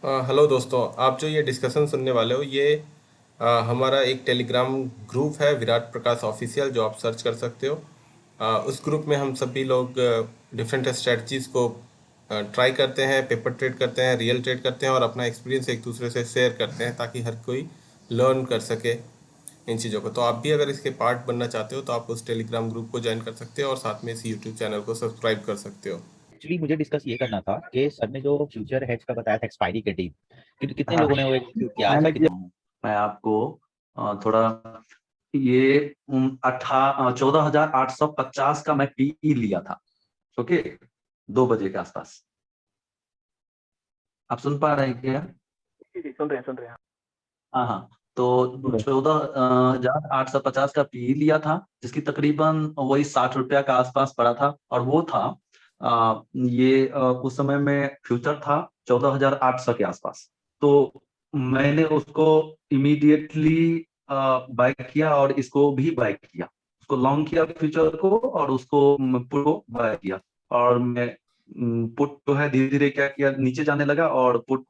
Hello दोस्तों, आप जो ये डिस्कशन सुनने वाले हो ये हमारा एक टेलीग्राम ग्रुप है, विराट प्रकाश ऑफिशियल, जो आप सर्च कर सकते हो। उस ग्रुप में हम सभी लोग डिफरेंट स्ट्रेटजीज को ट्राई करते हैं, पेपर ट्रेड करते हैं, रियल ट्रेड करते हैं और अपना एक्सपीरियंस एक दूसरे से शेयर करते हैं ताकि हर कोई लर्न कर सके इन चीज़ों को। तो आप भी अगर इसके पार्ट बनना चाहते हो तो आप उस टेलीग्राम ग्रुप को ज्वाइन कर सकते हो और साथ में इस यूट्यूब चैनल को सब्सक्राइब कर सकते हो। एक्चुअली मुझे डिस्कस ये करना था कि सर ने जो फ्यूचर हेज का बताया था एक्सपायरी के डेट कितने हाँ, लोगों ने वो एग्जीक्यूट किया मैंने ऐसा किया कितने हूँ। मैं आपको थोड़ा ये 14,850 का मैं पीई लिया था। ओके, 2 बजे के आसपास। आप सुन पा रहे हैं क्या? जी, सुन रहे हैं, सुन रहे हैं। हाँ हाँ, तो 14,850 का पीई लिया था, जिसकी तकरीबन वही 60 रुपया का आसपास पड़ा था। और वो था उस समय में फ्यूचर था 14,800 के आसपास। तो मैंने उसको इमीडिएटली बाय किया और इसको भी बाय किया। उसको लॉन्ग किया फ्यूचर को और उसको पुट को बाय किया। और मैं पुट जो है धीरे धीरे क्या किया, नीचे जाने लगा और पुट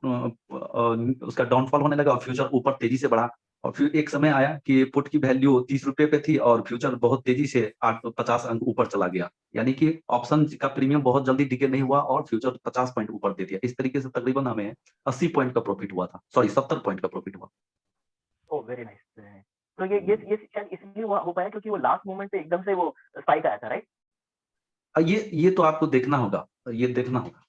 उसका डाउनफॉल होने लगा और फ्यूचर ऊपर तेजी से बढ़ा। और फिर एक समय आया कि पुट की वैल्यू 30 रुपए पे थी और फ्यूचर बहुत तेजी से 50 अंक ऊपर चला गया। यानी कि ऑप्शन का प्रीमियम बहुत जल्दी डिके नहीं हुआ और फ्यूचर 50 पॉइंट ऊपर दे दिया। इस तरीके से तकरीबन हमें 80 पॉइंट का प्रॉफिट हुआ था, सॉरी 70 पॉइंट का प्रॉफिट हुआ। ओह! Very nice. तो ये शायद इसलिए हुआ हो पाया क्योंकि वो लास्ट मोमेंट पे एकदम से वो स्पाइक आया था, राइट? ये तो आपको देखना होगा, ये देखना होगा।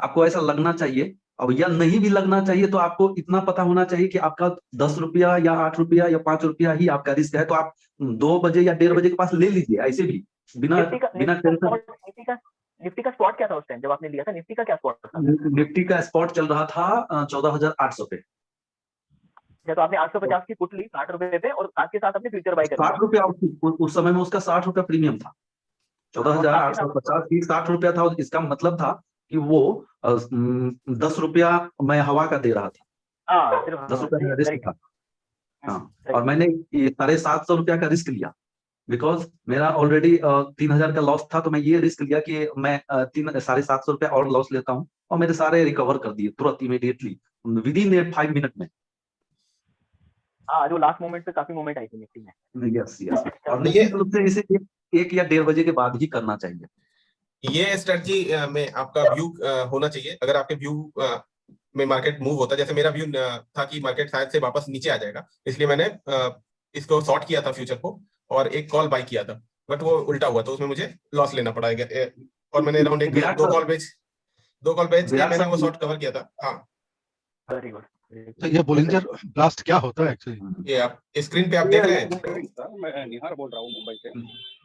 आपको ऐसा लगना चाहिए, और या नहीं भी लगना चाहिए, तो आपको इतना पता होना चाहिए कि आपका 10 रुपया या 8 रुपया या 5 रुपया ही आपका रिस्क है। तो आप 2 बजे या 1:30 बजे के पास ले लीजिए, ऐसे भी बिना निफ्टी का बिना निफ्टी का टेंशन। स्पॉट निफ्टी का निफ्टी का स्पॉट क्या था उस टाइम जब आपने लिया था? निफ्टी का क्या स्पॉट था? निफ्टी का स्पॉट चल रहा था 14,800 पे। या तो आपने तो 850 की पुट ली ₹60 पे और साथ के साथ आपने फ्यूचर बाय कर लिया। 60 रुपया उस समय में उसका 60 रुपया प्रीमियम था। चौदह और हजार साथ के आठ सौ साथ उसको पचास की 60 रुपया था। और इसका मतलब था कि वो 10 रुपया मैं हवा का दे रहा था। हाँ, सिर्फ 10 रुपया जी, मेरा वेरी रिस्क था। नाइस। हाँ, सही और है। मैंने ये 750 रुपया का रिस्क लिया। बिकॉज मेरा ऑलरेडी 3,000 का लॉस था, तो मैं ये रिस्क लिया कि मैं 750 रुपया और लॉस लेता हूँ और मेरे सारे रिकवर कर दिए तुरंत, इमीडिएटली, विद इन 5 मिनट में। हाँ, जो लास्ट मोमेंट पे काफ़ी मोमेंट आई थी निफ्टी में। Yes yes. और ये निश्चित रूप से इसे एक या 1:30 बजे के बाद ही करना चाहिए। ये स्ट्रेटजी में आपका व्यू होना चाहिए। अगर आपके व्यू में मार्केट मूव होता है, जैसे मेरा व्यू था कि मार्केट शायद से वापस नीचे आ जाएगा, इसलिए मैंने इसको शॉर्ट किया था फ्यूचर को और एक कॉल बाय किया था। बट वो उल्टा हुआ तो उसमें मुझे लॉस लेना पड़ा और मैंने अराउंड एक विराट दो सर, कॉल बेच के विराट मैंने वो सर, शॉर्ट कवर किया था। हाँ, वेरी गुड, वेरी तो गुड। ये गुड बोलिंजर ब्लास्ट क्या होता है एक्चुअली? ये आप स्क्रीन पे आप ये देख रहे ये गुड हैं। इवनिंग सर, मैं निहार बोल रहा हूँ मुंबई से।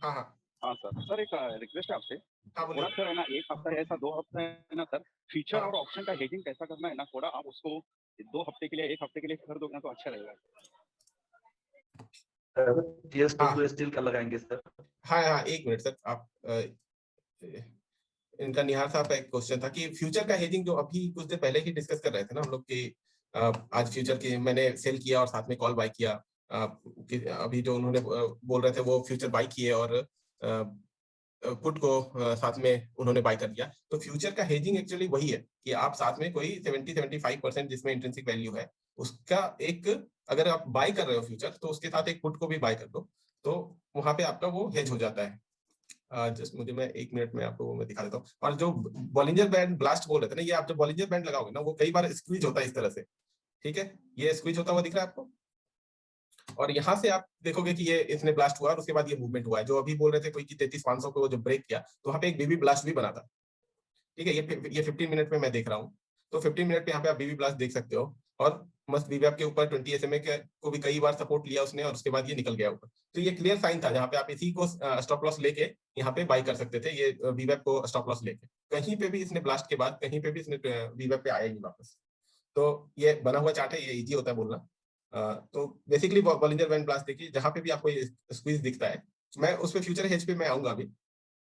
हाँ हाँ हाँ सर, सर एक रिक्वेस्ट है आपसे। हाँ, बोलिए। थोड़ा सर है ना, 1 हफ्ता है ऐसा, 2 हफ्ता है ना सर, फ्यूचर हाँ, और ऑप्शन का हेजिंग कैसा करना है ना, थोड़ा आप उसको 2 हफ्ते के लिए, 1 हफ्ते के लिए कर दोगे ना तो अच्छा रहेगा। हाँ, स्टील का लगाएंगे सर? हाँ हाँ, एक मिनट सर। आप इनका निहार साहब का एक क्वेश्चन था कि फ्यूचर का हेजिंग जो अभी कुछ देर पहले ही डिस्कस कर रहे थे ना हम लोग कि आज फ्यूचर की मैंने सेल किया और साथ में कॉल बाय किया। कि अभी जो उन्होंने बोल रहे थे वो फ्यूचर बाय किए और पुट को साथ में उन्होंने बाय कर लिया। तो फ्यूचर का हेजिंग एक्चुअली वही है कि आप साथ में कोई 70-75% जिसमें इंट्रिंसिक वैल्यू है उसका एक, अगर आप बाय कर रहे हो फ्यूचर तो उसके साथ एक पुट को भी बाय कर दो, तो वहां पे आपका वो हेज हो जाता है। जस्ट मुझे, मैं 1 मिनट में आपको मैं दिखा देता हूँ। और जो बॉलिंजर बैंड ब्लास्ट बोल रहे थे ना, ये आप जब बॉलिंजर बैंड लगाओगे ना वो कई बार स्क्वीज होता है इस तरह से। ठीक है, ये स्क्वीज होता हुआ दिख रहा है आपको। और यहाँ से आप देखोगे कि ये इसने ब्लास्ट हुआ और उसके बाद ये मूवमेंट हुआ है। जो अभी बोल रहे थे कोई कि 33,500 को जो ब्रेक किया तो वहाँ पे एक बीबी ब्लास्ट भी बना था। ठीक है, ये 15 मिनट में मैं देख रहा हूँ। तो 15 मिनट पे यहाँ पे आप बीबी ब्लास्ट देख सकते हो। और मस्त बीबी के ऊपर 20 SMA को भी कई बार सपोर्ट लिया उसने और उसके बाद ये निकल गया ऊपर। तो ये क्लियर साइन था जहाँ पे आप इसी को स्टॉप लॉस लेके यहाँ पे बाई कर सकते थे, ये वीवेप को स्टॉप लॉस लेके। कहीं पे भी इसने ब्लास्ट के बाद कहीं पे भी इसने वीवेप पे आया ही नहीं वापस। तो ये बना हुआ चार्ट है, ये इजी होता है बोलना। तो बेसिकली बॉलिंजर बैंड ब्लास्ट देखिए, जहाँ पे भी आपको स्क्वीज दिखता है, मैं उस पे फ्यूचर हेज पे मैं आऊंगा अभी।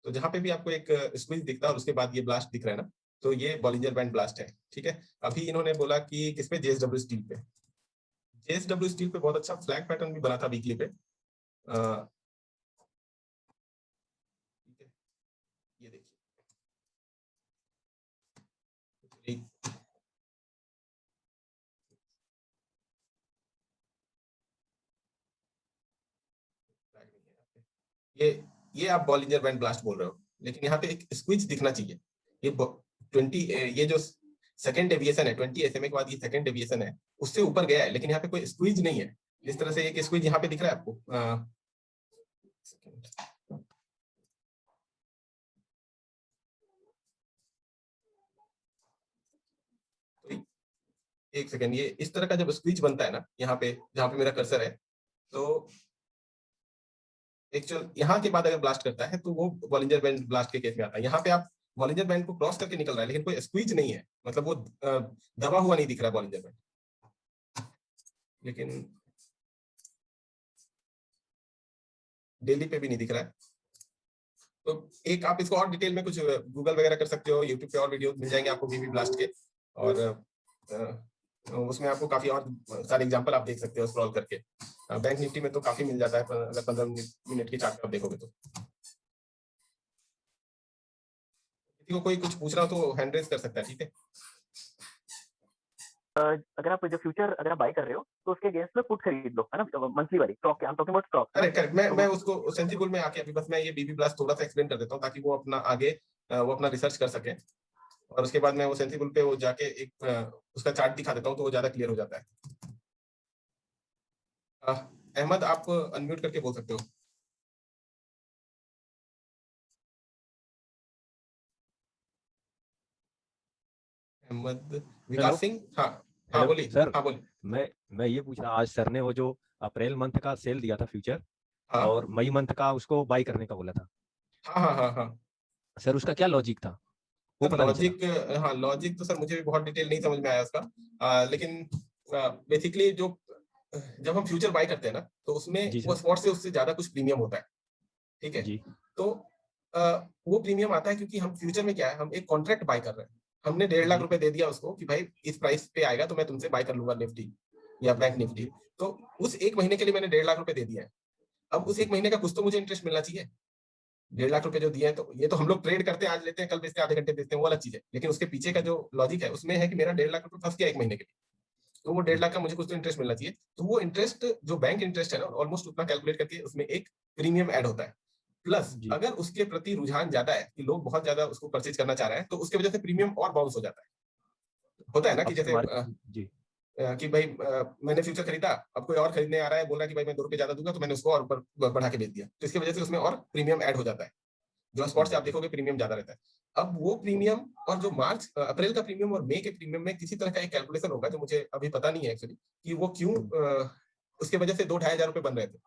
तो जहां पे भी आपको एक स्क्वीज दिखता है और उसके बाद ये ब्लास्ट दिख रहा है ना, तो ये बॉलिंजर बैंड ब्लास्ट है। ठीक है, अभी इन्होंने बोला कि किस पे, जेएसडब्ल्यू स्टील पे। जेएसडब्ल्यू स्टील पे बहुत अच्छा फ्लैग पैटर्न भी बना था वीकली पे। ठीक है, ये देखिए। ये आप बॉलिंजर बैंड ब्लास्ट बोल रहे हो, लेकिन यहाँ पे एक स्क्विज दिखना चाहिए। ये 20 ये जो सेकंड डेविएशन है 20 SMA के बाद ये सेकंड डेविएशन है, उससे ऊपर गया है, लेकिन यहाँ पे कोई स्क्विज नहीं है। जिस तरह से एक स्क्विज यहाँ पे दिख रहा है आपको, एक सेकंड, ये इस तरह का जब स्क्विज बनता है ना, यहाँ पे जहाँ पे मेरा कर्सर है, तो एक्चुअल यहाँ के बाद अगर ब्लास्ट करता है तो वो बॉलिंजर बैंड ब्लास्ट के केस में आता है। यहाँ पे आप बॉलिंजर बैंड को क्रॉस करके निकल रहा है, लेकिन कोई स्क्वीज नहीं है, मतलब वो दबा हुआ नहीं दिख रहा है बॉलिंजर बैंड। लेकिन डेली पे भी नहीं दिख रहा है। तो एक आप इसको और डिटेल में कुछ गूगल वगैरह कर सकते हो, यूट्यूब पे और वीडियो मिल जाएंगे आपको बीबी ब्लास्ट के, और उसमें आपको काफी और सारे एग्जांपल आप देख सकते हो स्क्रॉल करके। बैंक निफ्टी में तो काफी मिल जाता है, अगर 15 मिनट की चार्ट आप देखोगे तो। किसी को कोई कुछ पूछ रहा हो तो हैंड रेज कर सकता है, ठीक है। अगर आप जो फ्यूचर अगर आप बाय कर रहे हो तो उसके अगेंस्ट में पुट खरीद लो, है ना, मंथली वाली stock, I am talking about stock. Correct, मैं उसको सेंसिबल में आके अभी बस मैं ये बीबी ब्लास्ट थोड़ा सा एक्सप्लेन कर देता हूँ, ताकि वो अपना आगे वो अपना रिसर्च कर सके, और उसके बाद मैं वो सेंसिबल पे वो जाके एक उसका चार्ट दिखा देता हूँ, तो वो ज्यादा क्लियर हो जाता है। अहमद, आप अनम्यूट करके बोल सकते हो। अहमद, विकास सिंह, हाँ हाँ बोलिए सर। हाँ बोलिए। मैं ये पूछ रहा, आज सर ने वो जो अप्रैल मंथ का सेल दिया था फ्यूचर, हाँ और मई मंथ का उसको बाई करने का बोला था, हाँ हाँ हाँ हाँ सर उसका क्या लॉजिक था वो पता नहीं लॉजिक, हाँ लॉजिक तो सर मुझे भी बहुत डिटेल नहीं समझ में आया उसका, लेकिन बेसिकली जो जब हम फ्यूचर बाय करते हैं ना, तो उसमें जी सर। वो स्पॉट से उससे ज्यादा कुछ प्रीमियम होता है, ठीक है जी। तो वो प्रीमियम आता है क्योंकि हम फ्यूचर में क्या है, हम एक कॉन्ट्रैक्ट बाय कर रहे हैं। हमने 1.5 लाख जी। रुपए दे दिया उसको कि भाई इस प्राइस पे आएगा तो मैं तुमसे बाय कर लूंगा निफ्टी या बैंक निफ्टी, तो उस एक महीने के लिए मैंने 1.5 लाख रुपए दे दिया है। अब उस एक महीने का कुछ तो मुझे इंटरेस्ट मिलना चाहिए। 1.5 लाख रुपए जो दिए हैं, तो ये तो हम लोग ट्रेड करते हैं, आज लेते हैं कल बेचते हैं, आधे घंटे बेचते हैं, वो अलग चीज है, लेकिन उसके पीछे का जो लॉजिक है उसमें है कि मेरा 1.5 लाख रुपए फंस गया एक महीने के लिए, तो वो 1.5 लाख का मुझे कुछ तो इंटरेस्ट मिलना चाहिए। तो वो इंटरेस्ट जो बैंक इंटरेस्ट है ना, ऑलमोस्ट उतना कैलकुलेट करके उसमें एक प्रीमियम ऐड होता है। प्लस जी। अगर उसके प्रति रुझान ज्यादा है कि लोग बहुत ज्यादा उसको परचेज करना चाह रहे हैं, तो उसकी वजह से प्रीमियम और बाउंस हो जाता है। होता है ना कि अब सर जैसे जी कि भाई मैंने फ्यूचर खरीदा, अब कोई और खरीदने आ रहा है, बोल रहा है कि भाई मैं 2 रुपए ज्यादा दूंगा, तो मैंने उसको और ऊपर बढ़ा के बेच दिया, तो इसकी वजह से उसमें और प्रीमियम ऐड हो जाता है। जो स्पॉट से आप देखोगे प्रीमियम ज्यादा रहता है। अब वो प्रीमियम और जो मार्च अप्रैल का प्रीमियम और मई के प्रीमियम में किसी तरह का एक कैलकुलेशन होगा, जो मुझे अभी पता नहीं है एक्चुअली कि वो क्यों उसके वजह से 2-2.5 हजार रुपए बन रहे थे।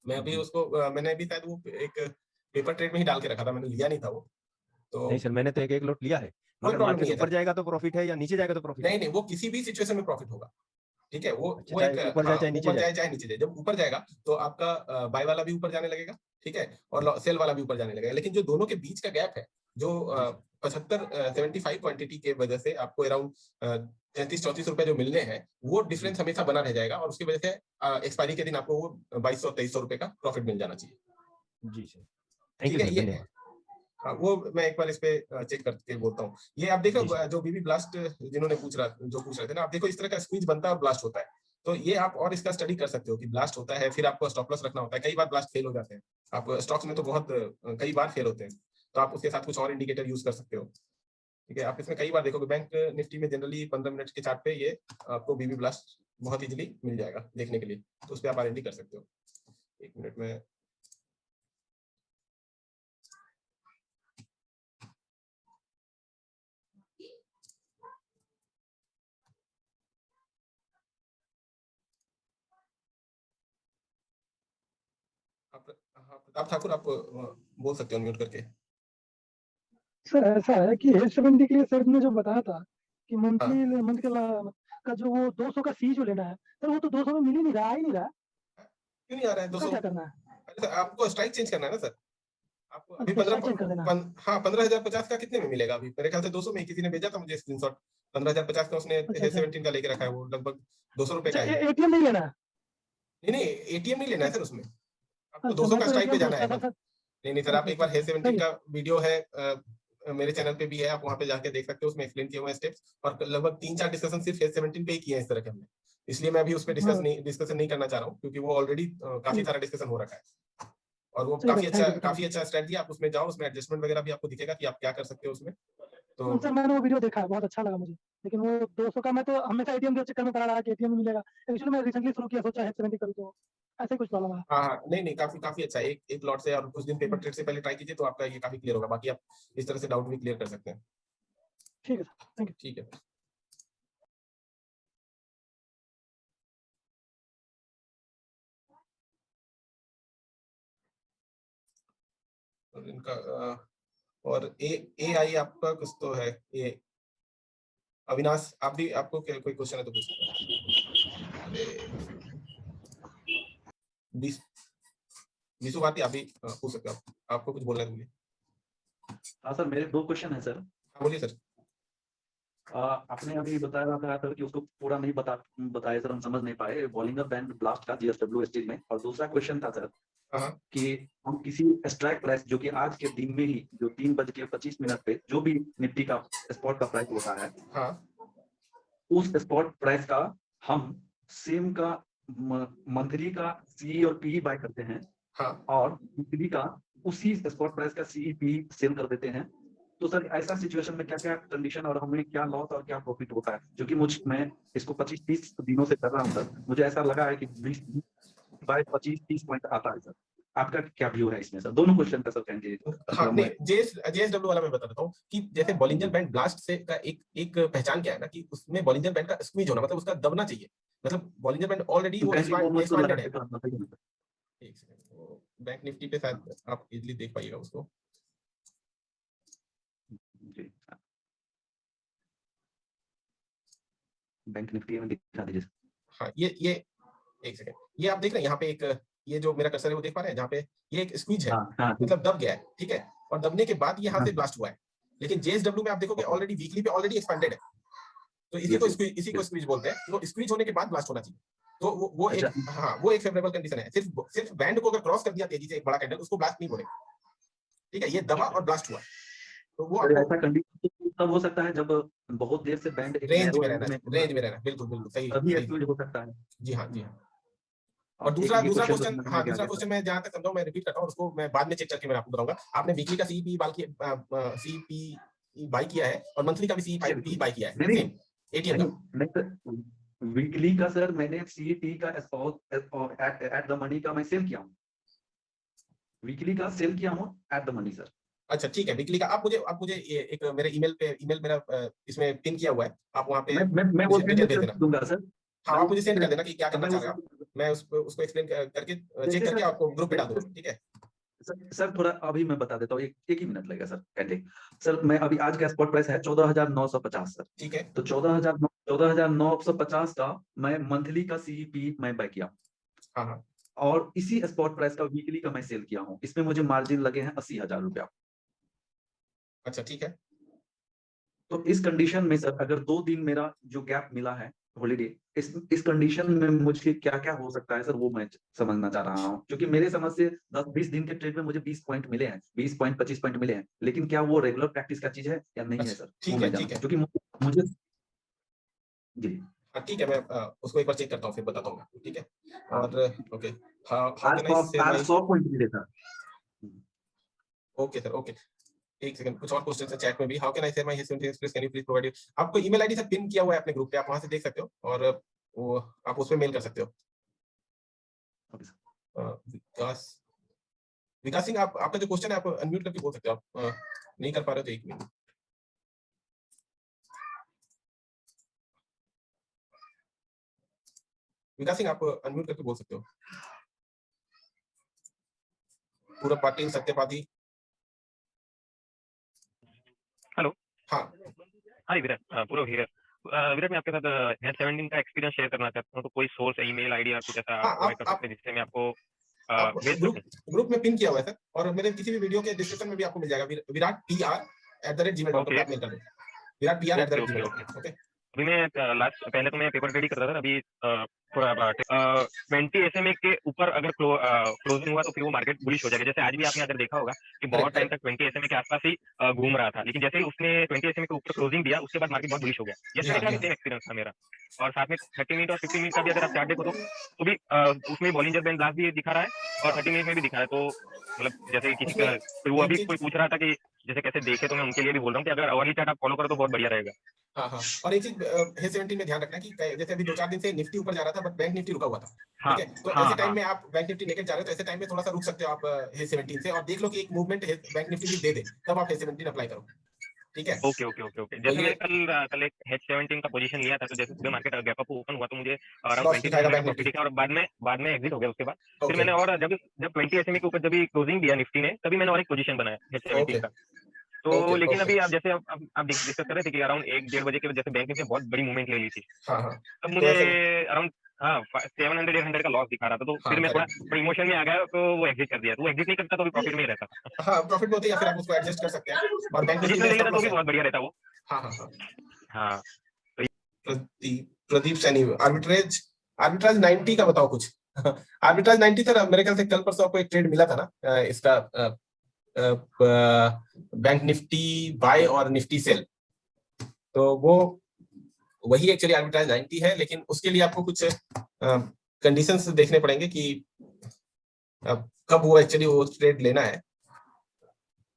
मैं अभी उसको मैंने अभी शायद वो एक पेपर ट्रेड में ही डाल के रखा था, मैंने लिया नहीं था वो, तो नहीं सर, मैंने तो एक लोट लिया है, कोई मगर प्रॉब्लम मार्केट नहीं है ऊपर सर। जाएगा तो प्रॉफिट है या नीचे जाएगा तो प्रॉफिट है। नहीं नहीं, वो किसी भी सिचुएशन में प्रॉफिट होगा, ठीक है। वो अच्छा, वो चाहे एक ऊपर जाए चाहे नीचे ऊपर जाए। जाए चाहे नीचे जाए, जब ऊपर जाएगा तो आपका बाय वाला भी ऊपर जाने लगेगा, ठीक है, और सेल वाला भी ऊपर जाने लगेगा। लेकिन जो दोनों के बीच का गैप है, जो 75 क्वांटिटी के वजह से आपको अराउंड 33-34 रुपए जो मिलने हैं, वो डिफरेंस हमेशा बना रह जाएगा, और उसकी वजह से एक्सपायरी के दिन आपको वो 2200-2300 रुपए का प्रॉफिट मिल जाना चाहिए। जी सर, थैंक ठीक यू है, सर, ये धन्यवाद। हाँ, वो मैं एक बार इस पे चेक करके बोलता हूँ। ये आप देखो जी सर। जो बीबी ब्लास्ट जिन्होंने पूछ रहे थे ना, आप देखो इस तरह का स्क्वीज बनता है और ब्लास्ट होता है, तो ये आप और इसका स्टडी कर सकते हो कि ब्लास्ट होता है, फिर आपको स्टॉप लॉस रखना होता है। कई बार ब्लास्ट फेल हो जाते हैं, आप स्टॉक्स में तो बहुत कई बार फेल होते हैं, तो आप उसके साथ कुछ और इंडिकेटर यूज कर सकते हो, ठीक है। आप इसमें कई बार देखोगे, बैंक निफ्टी में जनरली 15 मिनट के चार्ट पे ये आपको बीबी ब्लास्ट बहुत इजीली मिल जाएगा देखने के लिए, तो उस पर आप R&D कर सकते हो। 1 मिनट में प्रताप ठाकुर, आप बोल सकते हो अनम्यूट करके। सर ऐसा है कि H70 के लिए सर ने जो बताया था कि हाँ। मंथली मंथ का जो वो 200 का सी जो लेना है, सर वो तो 200 में मिल ही नहीं रहा, आ ही नहीं रहा, क्यों नहीं आ रहा है उसका 200? क्या करना है? अरे सर, आपको स्ट्राइक चेंज करना है ना सर, आपको अभी अच्छा, स्ट्राइक चेंज कर देना है। हाँ 15,050 का कितने में मिलेगा अभी? मेरे ख्याल से 200 में किसी ने भेजा था मुझे स्क्रीनशॉट। 15,050 का उसने अच्छा, अच्छा। 17 का लेके रखा है, वो लगभग 200 रुपए का अच्छा, है। ATM नहीं लेना है? नहीं एटीएम नहीं लेना है सर, उसमें आपको अच्छा, 200 मैं का तो स्ट्राइक पे ATM जाना है पूछता था बस। सर। नहीं नहीं सर, आप अच्छा, एक बार अच्छा, हे 17 सही का वीडियो है मेरे चैनल पे भी है, आप वहां पे जाके देख सकते हो, उसमें एक्सप्लेन किए हुए स्टेप्स, और लगभग 3-4 डिस्कशन सिर्फ हे 17 पे ही किए हैं इस तरह के हमने। इसलिए मैं अभी उस पर डिस्कशन नहीं करना चाह रहा हूँ, क्योंकि वो ऑलरेडी काफी सारा डिस्कशन हो रखा है। और वो चलिए, thank you, काफी अच्छा स्ट्रेटजी, आप उसमें जाओ, उसमें एडजस्टमेंट वगैरह भी आपको दिखेगा कि आप क्या कर सकते हो उसमें। तो सर मैंने वो वीडियो देखा है, बहुत अच्छा लगा मुझे। लेकिन वो 200 का मैं तो हमेशा एटीएम के चक्कर में पड़ा रहा कि एटीएम में मिलेगा। एक्चुअली मैं रिसेंटली शुरू किया, सोचा H70 करूँ, तो ऐसे कुछ प्रॉब्लम है। हाँ, नहीं, काफी अच्छा है। एक लॉट से और कुछ दिन पेपर ट्रेड से पहले ट्राई कीजिए, तो आपका ये काफी क्लियर होगा। बाकी आप इस तरह से डाउट भी क्लियर कर सकते हैं। ठीक है सर, थैंक यू। ठीक है। और इनका और AI आपका कुछ तो है ये। अविनाश, आप भी, आपको कोई क्वेश्चन है तो पूछ सकते हो। अरे विशु भाटी, आप भी पूछ सकते हो। आपको कुछ बोलना है तो बोलिए। हाँ सर, मेरे 2 क्वेश्चन है सर। हाँ, बोलिए सर। आपने अभी बताया था सर कि उसको पूरा नहीं बताया सर, हम समझ नहीं पाए बॉलिंगर बैंड ब्लास्ट का GSW स्टेज में। और दूसरा क्वेश्चन था सर हाँ, कि हम किसी स्ट्राइक प्राइस जो कि आज के दिन में ही जो 3:25 पे जो भी निफ्टी का स्पॉट का प्राइस होता है, हाँ, उस स्पॉट प्राइस का हम सेम का मंथली का CE और PE बाय करते हैं हाँ। और वीकली का उसी स्पॉट प्राइस का CE PE सेल कर देते हैं। तो सर ऐसा सिचुएशन में क्या क्या कंडीशन और हमें क्या लॉस और क्या प्रॉफिट होता है? जो कि मैं इसको 25-30 दिनों से कर रहा हूँ सर, मुझे ऐसा लगा है कि 20 बाय 25-30 पॉइंट आता है सर। आपका क्या व्यू है इसमें सर? दोनों क्वेश्चन का सर कहेंगे। हाँ, नहीं, JSW वाला मैं बता देता हूँ कि जैसे बॉलिंजर बैंड ब्लास्ट से का एक पहचान क्या है ना, कि उसमें बॉलिंजर बैंड का स्क्वीज होना, मतलब उसका दबना चाहिए। मतलब बॉलिंजर बैंड ऑलरेडी वो एक्सपांडेड है। एक सेकंड, बैंक निफ्टी पे शायद आप इजीली देख पाइएगा उसको। बैंक निफ्टी में दिखा दीजिए। हाँ, ये एक सेकंड, ये आप देख रहे हैं यहाँ पे एक, ये जो मेरा कर्सर है वो देख पा रहे हैं, जहाँ पे ये एक स्क्वीज है, हाँ, मतलब दब गया है, ठीक है। और दबने के बाद ये यहाँ से हाँ। ब्लास्ट हुआ है। लेकिन JSW में आप देखोगे ऑलरेडी वीकली पे ऑलरेडी एक्सपेंडेड है, तो इसी को स्क्वीज बोलते हैं। तो स्क्वीज होने के बाद ब्लास्ट होना चाहिए। तो वो एक, हाँ, वो एक फेवरेबल कंडीशन है। सिर्फ बैंड को अगर क्रॉस कर दिया तेजी से एक बड़ा कैंडल, उसको ब्लास्ट नहीं बोलेंगे, ठीक है। ये दबा और ब्लास्ट हुआ, तो वो ऐसा कंडीशन तब हो सकता है जब बहुत देर से बैंड रेंज में रहना। बिल्कुल सही एक्टिवेट हो सकता है। जी हाँ, जी हाँ। और दूसरा क्वेश्चन, हाँ, दूसरा क्वेश्चन मैं जहाँ तक समझाऊं, मैं रिपीट करता हूँ, उसको मैं बाद में चेक करके मैं आपको बताऊंगा। आपने वीकली का CE बाय किया है और मंथली का भी CE बाय किया है, सेम एटीएम का। वीकली का सर मैंने CE का एट द मनी का मैं सेल किया हूँ, वीकली का सेल किया हूँ एट द मनी सर। अच्छा, ठीक है। वीकली का आप मुझे एक मेरे ईमेल मेरा इसमें पिन किया हुआ है, आप वहाँ पे मैं वो डिटेल भेज देना। दूंगा सर। हाँ, आप मुझे सेंड कर देना कि क्या करना चाह रहे हैं। मैं उसको एक्सप्लेन करके चेक करके आपको ग्रुप पे डाल दूंगा, ठीक है। सर थोड़ा अभी मैं बता देता हूँ, एक ही मिनट लगेगा सर। कैंडे सर, मैं अभी आज का स्पॉट प्राइस है 14,950 सर, ठीक है। तो 14,950 का मैं मंथली का CE मैं बाय किया, हाँ, और इसी स्पॉट प्राइस का वीकली का मैं सेल किया हूँ। इसमें मुझे मार्जिन लगे हैं 80,000 रुपया। अच्छा, ठीक है। तो इस कंडीशन में सर अगर 2 दिन मेरा जो गैप मिला है हॉलीडे, इस कंडीशन में मुझे क्या क्या हो सकता है सर, वो मैं समझना चाह रहा हूँ। क्योंकि मेरे समझ से 10-20 दिन के ट्रेड में मुझे 20 पॉइंट मिले हैं, 20 पॉइंट 25 पॉइंट मिले हैं, लेकिन क्या वो रेगुलर प्रैक्टिस का चीज है या नहीं है सर? ठीक है। क्योंकि मुझे जी, हाँ, ठीक है। मैं उसको एक बार चेक करता हूँ, फिर बताता हूँ, ठीक है। और ओके, आज 100 पॉइंट मिले सर। Okay sir, okay. एक सेकंड, कुछ और क्वेश्चन है चैट में भी। How can I share my H70 express, can you please provide आपको ईमेल आईडी सर पिन किया हुआ है अपने ग्रुप पे, आप वहां से देख सकते हो, और वो आप उसमें मेल कर सकते हो। विकास सिंह, आपका जो क्वेश्चन है आप अनम्यूट करके बोल सकते हो। आप नहीं कर पा रहे हो तो 1 मिनट। विकास सिंह, आप अनम्यूट करके बोल सकते हो। पूरा पाटिल, सत्यपाठी। हेलो। हाँ, हाय विराट, पूरा हियर। विराट, मैं आपके साथ H17 का एक्सपीरियंस शेयर करना चाहता हूँ, तो कोई सोर्स, ईमेल आईडी आप कुछ ऐसा प्रोवाइड कर सकते हैं जिससे मैं आपको भेज सकूं? ग्रुप में पिन किया हुआ है सर, और मेरे किसी भी वीडियो के डिस्क्रिप्शन में भी आपको मिल जाएगा। viratpr@gmail.com पे आप मेल कर दो। viratpr@gmail.com, okay. अभी मैं लास्ट पहले तो मैं पेपर ट्रेड ही करता था, अभी थोड़ा 20 SMA के ऊपर अगर क्लोजिंग हुआ तो फिर वो मार्केट बुलिश हो जाएगा। जैसे आज भी आपने अगर देखा होगा कि बहुत टाइम तक 20 SMA के आसपास ही घूम रहा था, लेकिन जैसे ही उसने 20 SMA के ऊपर क्लोजिंग दिया उसके बाद मार्केट बहुत बुलिश हो गया। यस्टरडे का भी सेम एक्सपीरियंस था मेरा। और साथ में 30 मिनट और 15 मिनट का भी अगर आप चार्ट देखो तो भी उसमें बॉलिंजर बैंड ग्राफ भी दिखा रहा है और 30 मिनट में भी दिखा रहा है। तो मतलब जैसे किसी का कोई वो अभी कोई पूछ रहा था कि जैसे कैसे देखे, तो मैं उनके लिए भी बोल रहा हूँ कि अगर अवर्ली चार्ट आप फॉलो करो तो बहुत बढ़िया रहेगा। हाँ हाँ, और एक चीज हेज 17 में ध्यान रखना कि जैसे अभी 2-4 दिन से निफ्टी ऊपर जा रहा था बट बैंक निफ्टी रुका हुआ था, हाँ, ठीक है? तो हाँ, ऐसे टाइम हाँ। में आप बैंक निफ्टी लेकर जा रहे हो तो ऐसे टाइम में थोड़ा सा रुक सकते हो आप हेज 17 से और देख लो कि एक मूवमेंट बैंक निफ्टी भी दे दे, तब आप हेज 17 अप्लाई करो, ठीक है? ओके। जैसे मैंने कल एक हेज 17 का पोजीशन लिया था, तो जैसे सुबह मार्केट गैप अप ओपन हुआ तो मुझे अराउंड लॉस दिखाएगा 2300 का बैंक प्रॉफिट निफ्टी। दिखा और बाद में एग्जिट हो गया उसके बाद। फिर ओके मैंने और जब 20 SMA के ऊपर जब भी क्लोजिंग दिया निफ्टी ने, तभी मैंने और एक पोजीशन बनाया हेज 17 ओके का। तो ओके लेकिन ओके, अभी आप जैसे आप डिस्कस कर रहे थे कि अराउंड 1-1.5 बजे के जैसे बैंक निफ्टी ने बहुत बड़ी मूवमेंट ले ली थी। हाँ हाँ, तब तो मुझे ऐसे में अराउंड 700-800 का लॉस दिखा रहा था, तो हाँ फिर मैं थोड़ा करेक्ट, इमोशन में आ गया तो वो एग्जिट कर दिया। तो वो एग्जिट नहीं करता तो भी प्रॉफिट में ही रहता था। हाँ प्रॉफिट में होते हैं या फिर आप उसको एडजस्ट कर सकते हैं और बैंक निफ्टी पोजीशन में ले लेता स्टॉप तो लॉस भी है। बहुत बढ़िया रहता वो। हाँ हाँ हाँ, हाँ। प्रदीप सैनी, आर्बिट्रेज आर्बिट्राज 90 का बताओ कुछ। आर्बिट्राज 90 था मेरे ख्याल से, कल परसों आपको एक ट्रेड मिला था ना इसका, बैंक निफ्टी बाय और निफ्टी सेल, तो वो वही एक्चुअली आर्बिट्राज 90 है, लेकिन उसके लिए आपको कुछ कंडीशंस देखने पड़ेंगे कि कब वो एक्चुअली वो ट्रेड लेना है।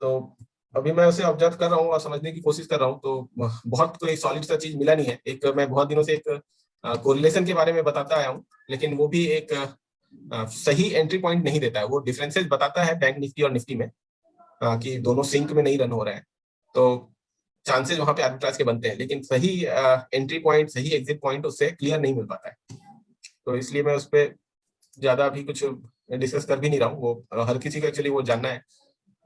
तो अभी मैं उसे ऑब्जर्व कर रहा हूँ और समझने की कोशिश कर रहा हूँ, तो बहुत कोई सॉलिड सा चीज मिला नहीं है। एक मैं बहुत दिनों से एक कोरिलेशन के बारे में बताता आया हूँ, लेकिन वो भी एक सही एंट्री पॉइंट नहीं देता है। वो डिफरेंसेस बताता है बैंक निफ्टी और निफ्टी में कि दोनों सिंक में नहीं रन हो रहे हैं, तो चांसेस वहां पे आर्बिट्राज के बनते हैं, लेकिन सही एंट्री पॉइंट, सही एग्जिट पॉइंट उससे क्लियर नहीं मिल पाता है। तो इसलिए मैं उस पर ज्यादा अभी कुछ डिस्कस कर भी नहीं रहा हूँ। वो हर किसी को एक्चुअली वो जानना है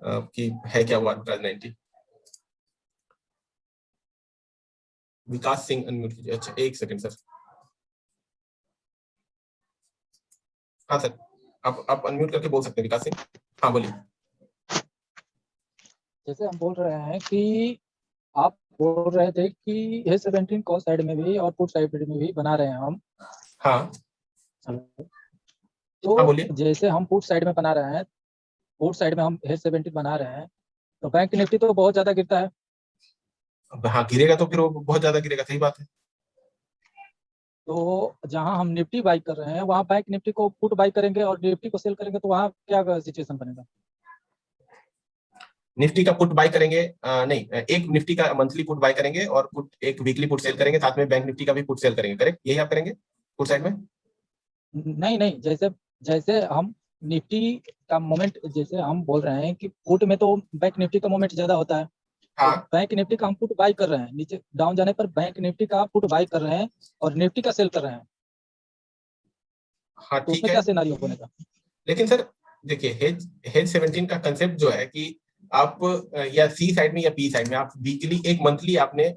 कि है क्या वो आर्बिट्राज 90। विकास सिंह अनम्यूट कीजिए। अच्छा एक सेकंड सर, हाँ सर, आप अनम्यूट करके बोल सकते हैं विकास सिंह। हाँ बोलिए। जैसे हम बोल रहे हैं कि आप बोल रहे थे कि हेज 17 कॉल साइड में भी और पुट साइड में भी बना रहे हैं हम। हाँ तो बोलिए। जैसे हम पुट साइड में बना रहे हैं, पुट साइड में हम हेज 17 बना रहे हैं, तो बैंक निफ्टी तो बहुत ज्यादा गिरता है। हाँ गिरेगा तो फिर वो बहुत ज्यादा गिरेगा, सही बात है। तो जहां हम निफ्टी बाई कर रहे हैं वहां बैंक निफ्टी को पुट बाई करेंगे और निफ्टी को सेल करेंगे, तो वहां क्या सिचुएशन बनेगा? निफ्टी का पुट बाय करेंगे, नहीं, एक निफ्टी का मंथली पुट बाय करेंगे और पुट एक वीकली पुट सेल करेंगे, साथ में बैंक निफ्टी का भी पुट सेल करेंगे, करेक्ट? यही आप करेंगे पुट साइड में? नहीं, जैसे जैसे हम निफ्टी का मोमेंट, जैसे हम बोल रहे हैं कि पुट में तो बैंक निफ्टी का मोमेंट ज्यादा होता है। हाँ तो बैंक निफ्टी का हम पुट बाई कर रहे हैं, नीचे डाउन जाने पर बैंक निफ्टी का पुट बाई कर रहे हैं और निफ्टी का सेल कर रहे हैं, हाँ तो ठीक उसमें है, क्या सिनेरियो बनेगा? लेकिन सर देखिए हेज 17 का कंसेप्ट जो है कि आप या सी साइड में या पी साइड में आप वीकली, एक मंथली आपने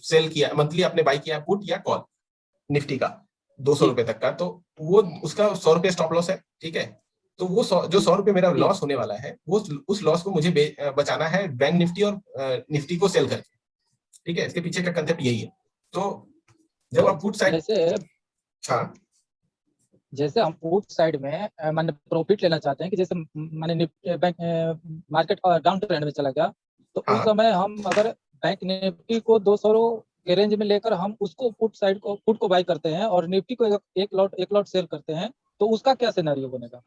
सेल किया, मंथली आपने बाई किया पुट या कॉल निफ्टी का 200 रुपए तक का, तो वो उसका 100 रुपए स्टॉप लॉस है, ठीक है? तो वो जो 100 रुपए मेरा लॉस होने वाला है, वो उस लॉस को मुझे बचाना है बैंक निफ्टी और निफ्टी को सेल करके, ठीक है? इसके पीछे का कंसेप्ट यही है। तो जब आप पुट साइड, हाँ जैसे हम पुट साइड में माने प्रॉफिट लेना चाहते हैं कि जैसे माने बैंक मार्केट डाउन ट्रेंड में चला गया, तो उस समय हम अगर बैंक निफ्टी को 200 के रेंज में लेकर हम उसको पुट को बाई करते हैं और निफ्टी को एक लॉट सेल करते हैं, तो उसका क्या सिनेरियो बनेगा?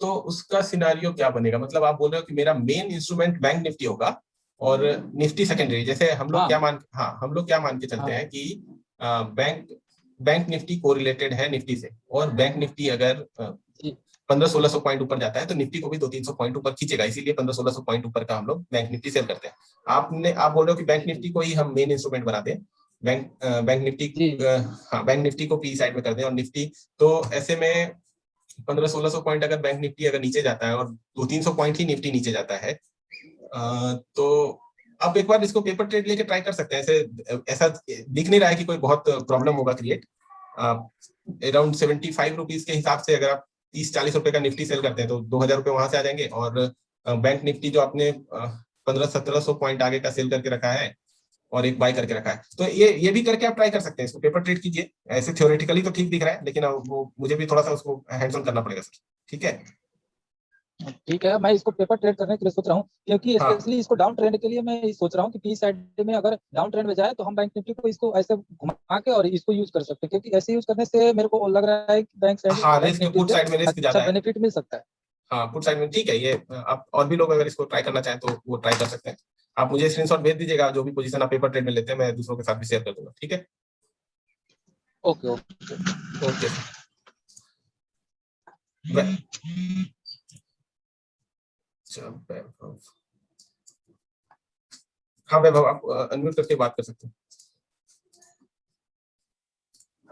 तो उसका सिनारियो क्या बनेगा? मतलब आप बोल रहे हो कि मेरा मेन इंस्ट्रूमेंट बैंक निफ्टी होगा और निफ्टी सेकेंडरी, जैसे हम लोग हम लोग क्या मान के चलते हैं कि बैंक निफ्टी कोरिलेटेड है निफ्टी से, और बैंक निफ्टी अगर 1500-1600 पॉइंट ऊपर जाता है तो निफ्टी को भी 200-300 पॉइंट ऊपर खींचेगा, इसीलिए 1500-1600 पॉइंट ऊपर का हम लोग बैंक निफ्टी सेल करते हैं। आप बोल रहे हो कि बैंक निफ्टी को ही हम मेन इंस्ट्रूमेंट बना दें, बैंक निफ्टी को पी साइड में कर दें और निफ्टी, तो ऐसे में 1500-1600 पॉइंट अगर बैंक निफ्टी अगर नीचे जाता है और 200-300 पॉइंट ही निफ्टी नीचे जाता है, तो आप एक बार इसको पेपर ट्रेड लेके ट्राई कर सकते हैं। ऐसा दिख नहीं रहा है कि कोई बहुत प्रॉब्लम होगा क्रिएट। अराउंड 75 रुपीज के हिसाब से अगर आप 30-40 रुपए का निफ्टी सेल करते हैं तो 2000 रुपए वहां से आ जाएंगे, और बैंक निफ्टी जो आपने 1500-1700 पॉइंट आगे का सेल करके रखा है, और एक बाय करके रखा है। तो ये भी करके आप ट्राई कर सकते हैं, इसको पेपर ट्रेड कीजिए। ऐसे थ्योरेटिकली तो ठीक दिख रहा है, लेकिन वो मुझे भी थोड़ा सा उसको हैंड्स ऑन करना पड़ेगा सर। ठीक है, ठीक है, मैं इसको पेपर ट्रेड करने के लिए सोच रहा हूँ, क्योंकि हाँ स्पेशली इसको डाउन ट्रेंड के लिए मैं ये सोच रहा हूँ कि पी साइड में अगर डाउन ट्रेंड में जाए तो हम बैंक निफ्टी को इसको ऐसे घुमा के और इसको यूज कर सकते हैं, क्योंकि ऐसे यूज करने से मेरे को लग रहा है कि बैंक हाँ, बैंक रिस्क निफ्टी पुट से साइड में रिस्क अच्छा ज्यादा है। बेनिफिट मिल सकता है। हाँ, पुट साइड में ठीक है। ये आप और भी लोग अगर इसको ट्राई करना चाहें तो वो ट्राई कर सकते हैं। आप मुझे स्क्रीनशॉट भेज दीजिएगा, जो भी पोजीशन आप पेपर ट्रेड में लेते हैं, मैं दूसरों के साथ भी शेयर कर दूंगा। ठीक है, ओके ओके। Okay sir. हाँ वैभव, आप अनम्यूट करके बात कर सकते हैं।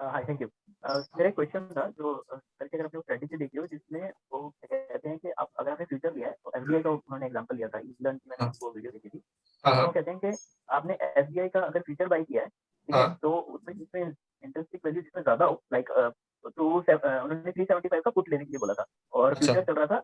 हाय, थैंक यू। मेरा क्वेश्चन था, जो सर की अगर आपने स्ट्रेटेजी देखी हो जिसमें वो कहते हैं कि आप अगर आपने फ्यूचर लिया है, तो एसबीआई का उन्होंने एग्जांपल लिया था, ईलन की मैंने हाँ। वो वीडियो देखी थी। हाँ तो हाँ वो कहते हैं कि आपने एसबीआई का अगर फ्यूचर बाय किया है, ठीक है, हाँ तो उसमें जिसमें इंटरेस्टिंग वैल्यू जिसमें ज्यादा हो, लाइक उन्होंने 375 का पुट लेने के लिए बोला था, और अच्छा फ्यूचर चल रहा था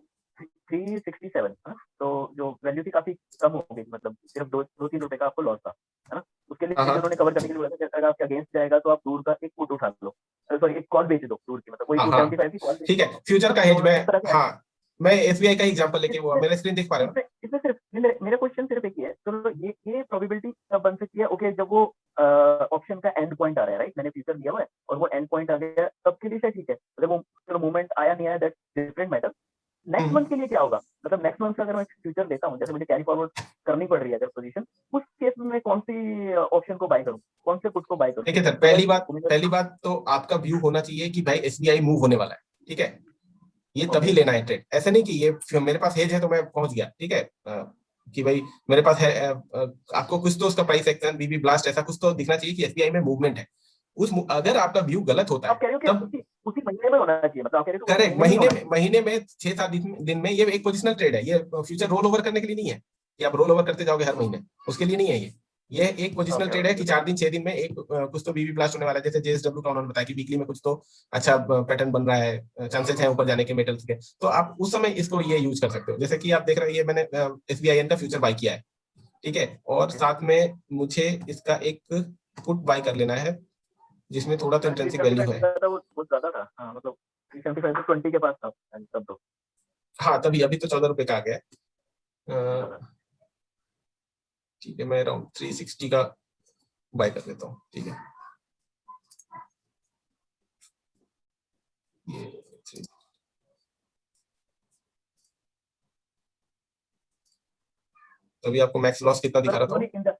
367। तो जो वैल्यू थी काफी कम हो गई, मतलब सिर्फ 2-3 रुपए का आपको लॉस था, है ना। उसके लिए हाँ हाँ उन्होंने कवर करने के लिए बोला था कि अगर आपके अगेंस्ट जाएगा तो आप दूर का एक पुट उठा लो, सॉरी एक कॉल बेच दो दूर की, मतलब वही हाँ हाँ 275 की कॉल बेच ठीक दो। है, फ्यूचर का तो हेज में, इस तरह से हाँ मैं एसबीआई का एग्जांपल लेके, वो इसमें मेरा स्क्रीन देख पा रहे हो ना? इसमें सिर्फ मेरा क्वेश्चन सिर्फ एक ही है, तो ये प्रोबेबिलिटी कब बन सकती है? ओके, जब वो ऑप्शन का एंड पॉइंट आ रहा है, राइट, मैंने फ्यूचर दिया हुआ है और वो एंड पॉइंट आ गया, तब के लिए शायद ठीक है। अगर वो चलो मूवमेंट आया नहीं आया, that different matter. Next month के लिए क्या होगा? मतलब नेक्स्ट मंथ का अगर मैं फ्यूचर लेता हूँ, जैसे मुझे कैरी फॉरवर्ड करनी पड़ रही है अगर पोजीशन, उस केस में मैं कौन सी ऑप्शन को बाय करूँ, कौन से पुट को बाय करूँ? देखिए सर, पहली बात तो आपका व्यू होना चाहिए कि भाई एसबीआई मूव होने वाला है। ठीक है, ये तभी लेना है ट्रेड, ऐसा नहीं कि ये मेरे पास हेज है तो मैं पहुंच गया। ठीक है, कि भाई मेरे पास है, आपको कुछ तो उसका प्राइस एक्शन, बीबी ब्लास्ट, ऐसा कुछ तो दिखना चाहिए कि एसबीआई में मूवमेंट है। अगर आपका व्यू गलत होता आप है कह रहे हो कि तब उसी महीने में होना चाहिए, मतलब आप कह रहे हो कि करेक्ट, महीने में होना चाहिए। महीने में 6-7 दिन में ये एक पोजिशनल ट्रेड है। ये फ्यूचर रोल ओवर करने के लिए नहीं है कि आप रोल ओवर करते जाओगे हर महीने, उसके लिए नहीं है ये एक पोजिशनल ट्रेड है कि 4 दिन 6 दिन में एक कुछ तो बीबी ब्लास्ट होने वाला है। जैसे जेएसडब्ल्यू का उन्होंने बताया कि वीकली में कुछ तो अच्छा पैटर्न बन रहा है, चांसेस है ऊपर जाने के मेटल्स के, तो आप उस समय इसको ये यूज कर सकते हो। जैसे कि आप देख रहे हो, ये मैंने एसबीआईएन का फ्यूचर बाय किया है। ठीक है, और साथ में मुझे इसका एक पुट बाय कर लेना है जिसमें थोड़ा तो इंट्रिंसिक वैल्यू है। वो ज्यादा था, हाँ, मतलब 375 से 20 के पास था तब तो। हाँ तभी, अभी तो 14 रुपए का आ गया है। ठीक है, मैं अराउंड 360 का बाय कर लेता हूँ। ठीक है, ये तभी आपको मैक्स लॉस कितना दिखा रहा था।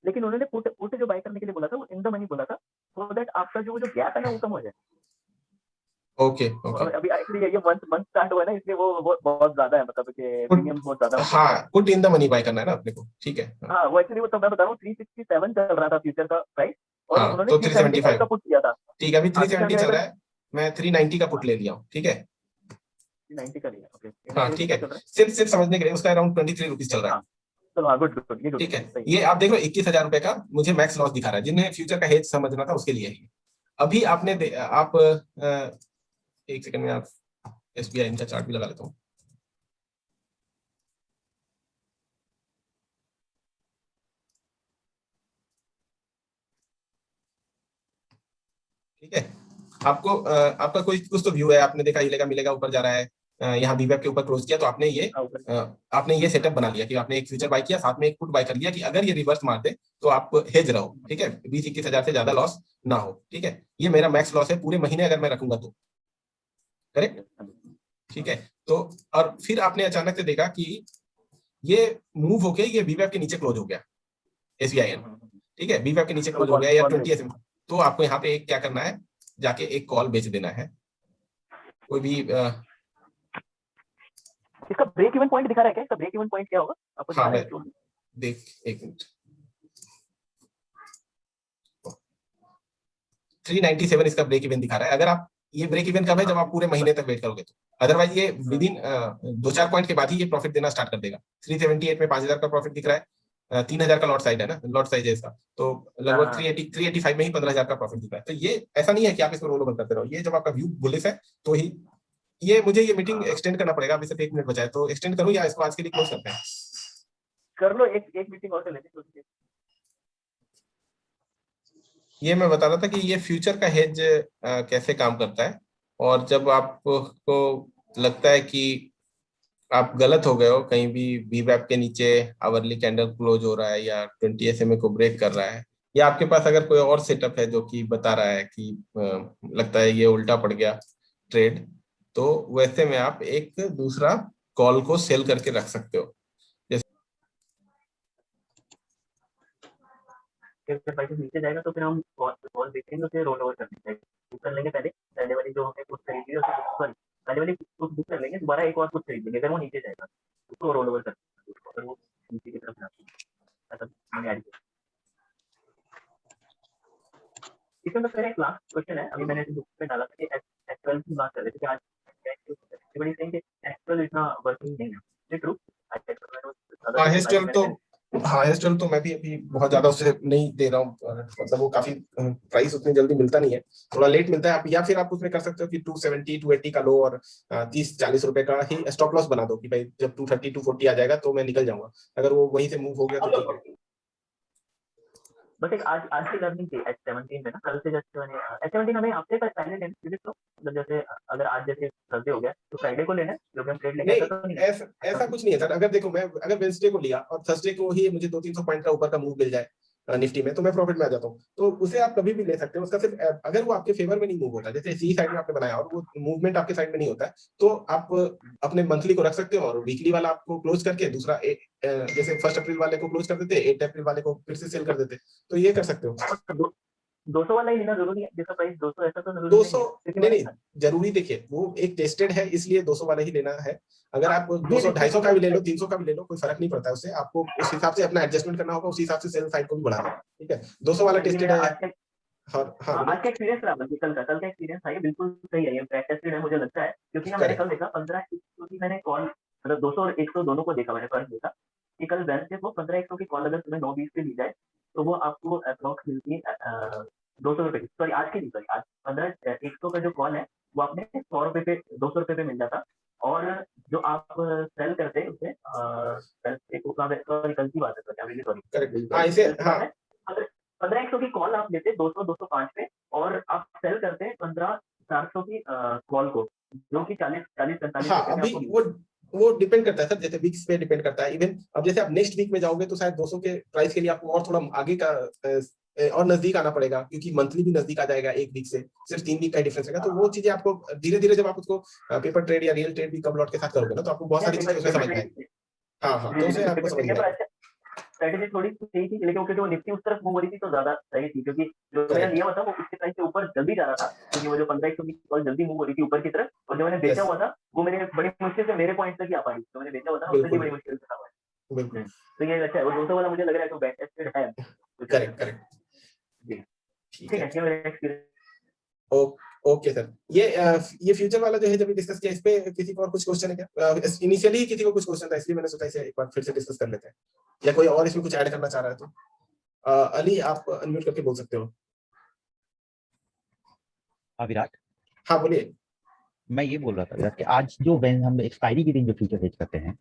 लेकिन उन्होंने पुट जो बाय करने के लिए बोला था, वो इन द मनी बोला था, सो दैट आपका जो गैप है ना वो कम हो जाए। ओके ओके, अभी एक्चुअली ये मंथ स्टार्ट हुआ है ना, इसलिए वो बहुत ज्यादा है, मतलब कि प्रीमियम बहुत ज्यादा है। हाँ, put in the money by करना है ना अपने को। ठीक है, हाँ, वो एक्चुअली, वो तो मैं बता रहा हूँ 367 चल रहा था फ्यूचर का प्राइस, और हाँ उन्होंने तो 375 का पुट किया था। ठीक है, अभी 370 चल 375 रहा है, मैं 390 का पुट ले लिया हूँ। ठीक है, 390 का लिया, ओके। हाँ ठीक है, सिर्फ समझने के लिए उसका अराउंड 23 रुपीज चल रहा है। चलो हाँ, गुड गुड, ये गुड, ठीक है, ये आप देख लो 21,000 रुपए का मुझे मैक्स लॉस दिखा रहा है। जिन्हें फ्यूचर का हेज समझना था उसके लिए है। अभी आपने आप एक सेकंड में, आप एसबीआई इनका चार्ट भी लगा लेता हूँ। ठीक है, आपका कोई कुछ तो व्यू है, आपने देखा हिलेगा मिलेगा ऊपर जा रहा है, यहाँ बीवेप के ऊपर क्लोज किया, तो आपने ये सेटअप बना लिया कि आपने एक फ्यूचर बाय किया, साथ में एक पुट बाय कर लिया कि अगर ये रिवर्स मार दे तो आप हेज रहो। ठीक है, 20-21 हजार से ज्यादा लॉस ना हो। ठीक है, ये मेरा मैक्स लॉस है पूरे महीने अगर मैं रखूंगा तो। करेक्ट, ठीक है। तो और फिर आपने अचानक से देखा कि ये मूव होके ये बीवेप के नीचे क्लोज हो गया एसबीआईएन। ठीक है, बीवेप के नीचे क्लोज हो गया या 20 एसएम, तो आपको यहाँ पे एक क्या करना है, जाके एक कॉल बेच देना है। कोई भी इसका ब्रेक इवन पॉइंट दिखा रहा है क्या? इसका ब्रेक इवन पॉइंट क्या होगा आपको दिखा हाँ, रहा है? देख एक मिनट, 397 इसका ब्रेक इवन दिखा रहा है। अगर आप ये ब्रेक इवन कब है, जब आप पूरे महीने तक वेट करोगे तो, अदरवाइज ये विद इन 2-4 पॉइंट के बाद ही ये प्रॉफिट देना स्टार्ट कर देगा। 378 में 5,000 का प्रॉफिट दिख रहा है, 3,000 का लॉट साइड है ना, लॉट साइज है इसका, तो लगभग 385 में ही 15,000 का प्रॉफिट दिख रहा है। तो ये ऐसा नहीं है कि आप इसको रोल ओवर करते रहो, ये जब आपका व्यू बुलिश है तो ही ये मुझे ये मीटिंग एक्सटेंड करना पड़ेगा। अभी सिर्फ 1 मिनट बचा है, तो एक्सटेंड करूं या इसको आज के लिए क्लोज करते हैं? कर लो, एक मीटिंग और से लेते हैं। ये मैं बता रहा था कि ये फ्यूचर का हेज कैसे काम करता है, और जब आपको लगता है कि आप गलत हो गए हो, कहीं भी वीवैप के नीचे आवरली कैंडल क्लोज हो रहा है या 20 SMA को ब्रेक कर रहा है, या आपके पास अगर कोई और सेटअप है जो कि बता रहा है कि लगता है ये उल्टा पड़ गया ट्रेड, तो वैसे में आप एक दूसरा कॉल को सेल करके रख सकते हो। फिर प्राइस नीचे जाएगा तो फिर हम कॉल देखेंगे, फिर रोल ओवर करने कर लेंगे, पहले वाली जो हमने कुछ खरीदी है सॉरी पहले वाली कुछ बुक कर लेंगे, दोबारा एक और कुछ खरीद लेंगे, अगर वो नीचे जाएगा उसको रोल ओवर कर लेंगे, अगर वो नीचे की तरफ जाती है। ऐसा मैंने ऐड किया। इसमें बस मेरा एक लास्ट क्वेश्चन है, अभी मैंने बुक पे डाला था कि एक्चुअल की बात कर रहे थे कि आज एवरीबॉडी सेइंग कि एक्चुअल इतना वर्किंग नहीं है, इज ट्रू? हाईएस्ट तो मैं भी अभी बहुत ज्यादा उससे नहीं दे रहा हूँ, मतलब वो काफी प्राइस उतनी जल्दी मिलता नहीं है, थोड़ा लेट मिलता है। आप या फिर आप उसमें कर सकते हो कि 270 280 का लो और 30-40 रुपए का ही स्टॉप लॉस बना दो कि भाई जब 230 240 आ जाएगा तो मैं निकल जाऊंगा, अगर वो वहीं से मूव हो गया तो ठीक है। बस एक आज की लर्निंग थी H17 में ना, कल से जैसे मैंने H17 हमें हफ्ते का पहले लेना चाहिए, तो मतलब जैसे अगर आज जैसे थर्सडे हो गया तो फ्राइडे को लेना है, जो हम ट्रेड लेंगे ऐसा तो नहीं है? ऐसा कुछ नहीं है सर। अगर देखो मैं अगर वेडनेसडे को लिया और थर्सडे को ही मुझे 200-300 पॉइंट का ऊपर का मूव मिल जाए निफ्टी में, तो मैं प्रॉफिट में आ जाता हूँ, तो उसे आप कभी भी ले सकते हो। उसका सिर्फ अगर वो आपके फेवर में नहीं मूव होता, जैसे सी साइड में आपने बनाया और वो मूवमेंट आपके साइड में नहीं होता है, तो आप अपने मंथली को रख सकते हो और वीकली वाला आपको क्लोज करके दूसरा जैसे 1 अप्रैल वाले को क्लोज कर देते, 8 अप्रैल वाले को फिर से सेल कर देते, तो ये कर सकते हो। 200 वाला ही लेना जरूरी है, जैसा प्राइस 200 ऐसा तो जरूरी 200 नहीं नहीं जरूरी, देखिए वो एक टेस्टेड है इसलिए 200 वाला ही लेना है। अगर आप 200 250 का भी ले लो, 300 का भी ले लो, कोई फर्क नहीं पड़ता है उससे। आपको उस हिसाब से अपना एडजस्टमेंट करना होगा, उस हिसाब से सेल साइड को भी बढ़ाना है, ठीक है। 200 वाला टेस्टेड है। हाँ आज का एक्सपीरियंस रहा, बल्कि कल का एक्सपीरियंस था, ये बिल्कुल सही है, ये टेस्टेड है मुझे लगता है, क्योंकि ना मैंने कल देखा 15 क्योंकि मैंने कॉल मतलब 200 और 100 दोनों को देखा, मैंने फर्क देखा कि कल वेडनेसडे को 15-100 की कॉल अगर तुम्हें 9:20 पे ली जाए तो वो आपको अप्रॉक्स मिलती है 200 रुपए की, सॉरी आज की नहीं, सॉरी आज 15-100 का जो कॉल है वो आपने 100 रुपए पे 200 रुपए पे मिल जाता, और जो आप सेल करते उसे सॉरी कल की बात है, सॉरी अगर 15-100 की कॉल आप लेते 200-205 पे, और आप सेल करते 15-400 की कॉल को, जो कि 40-45 हाँ, अभी वो डिपेंड करता है सर, जैसे वीक्स पे डिपेंड करता है। इवन अब जैसे आप नेक्स्ट वीक में जाओगे तो शायद 200 के प्राइस के लिए आपको और थोड़ा आगे का और नजदीक आना पड़ेगा, क्योंकि मंथली भी नजदीक आ जाएगा एक वीक से, सिर्फ 3 वीक का डिफरेंस रहेगा। तो वो चीजें आपको धीरे धीरे जब आप उसको पेपर ट्रेड या रियल ट्रेड भी कब लॉट के साथ करोगे ना, तो आपको बहुत सारी चीजें उसमें समझ में आएगी। हाँ तो उसे आपको समझ में आएगा। स्ट्रेटेजी थोड़ी सही थी, लेकिन क्योंकि वो निफ्टी उस तरफ मूव हो रही थी तो ज्यादा सही थी, क्योंकि जो मैंने लिया हुआ था वो उसके प्राइस से ऊपर जल्दी जा रहा था, क्योंकि वो जो 15-100 की कॉल जल्दी मूव हो रही थी ऊपर की तरफ, और जो मैंने बेचा हुआ था वो मेरे बड़ी मुश्किल से मेरे पॉइंट तक ही आ पाई, तो मैंने बेचा हुआ था उससे भी बड़ी मुश्किल से था। बिल्कुल, तो ये अच्छा है, वो 200 वाला मुझे लग रहा है तो बैक टेस्टेड है। करेक्ट जी ठीक है, ये मेरा एक्सपीरियंस। ओके सर, ये फ्यूचर वाला जो है जब डिस्कस किया, इस पे किसी को और कुछ क्वेश्चन है क्या? इनिशियली ही किसी को कुछ क्वेश्चन था, इसलिए मैंने सोचा इसे एक बार फिर से डिस्कस कर लेते हैं, या कोई और इसमें कुछ ऐड करना चाह रहा है तो अली आप अनम्यूट करके बोल सकते हो। विराट, हाँ बोलिए। मैं ये बोल रहा था विराट कि आज जो वेन हम एक्सपायरी के दिन जो फ्यूचर हेज करते हैं,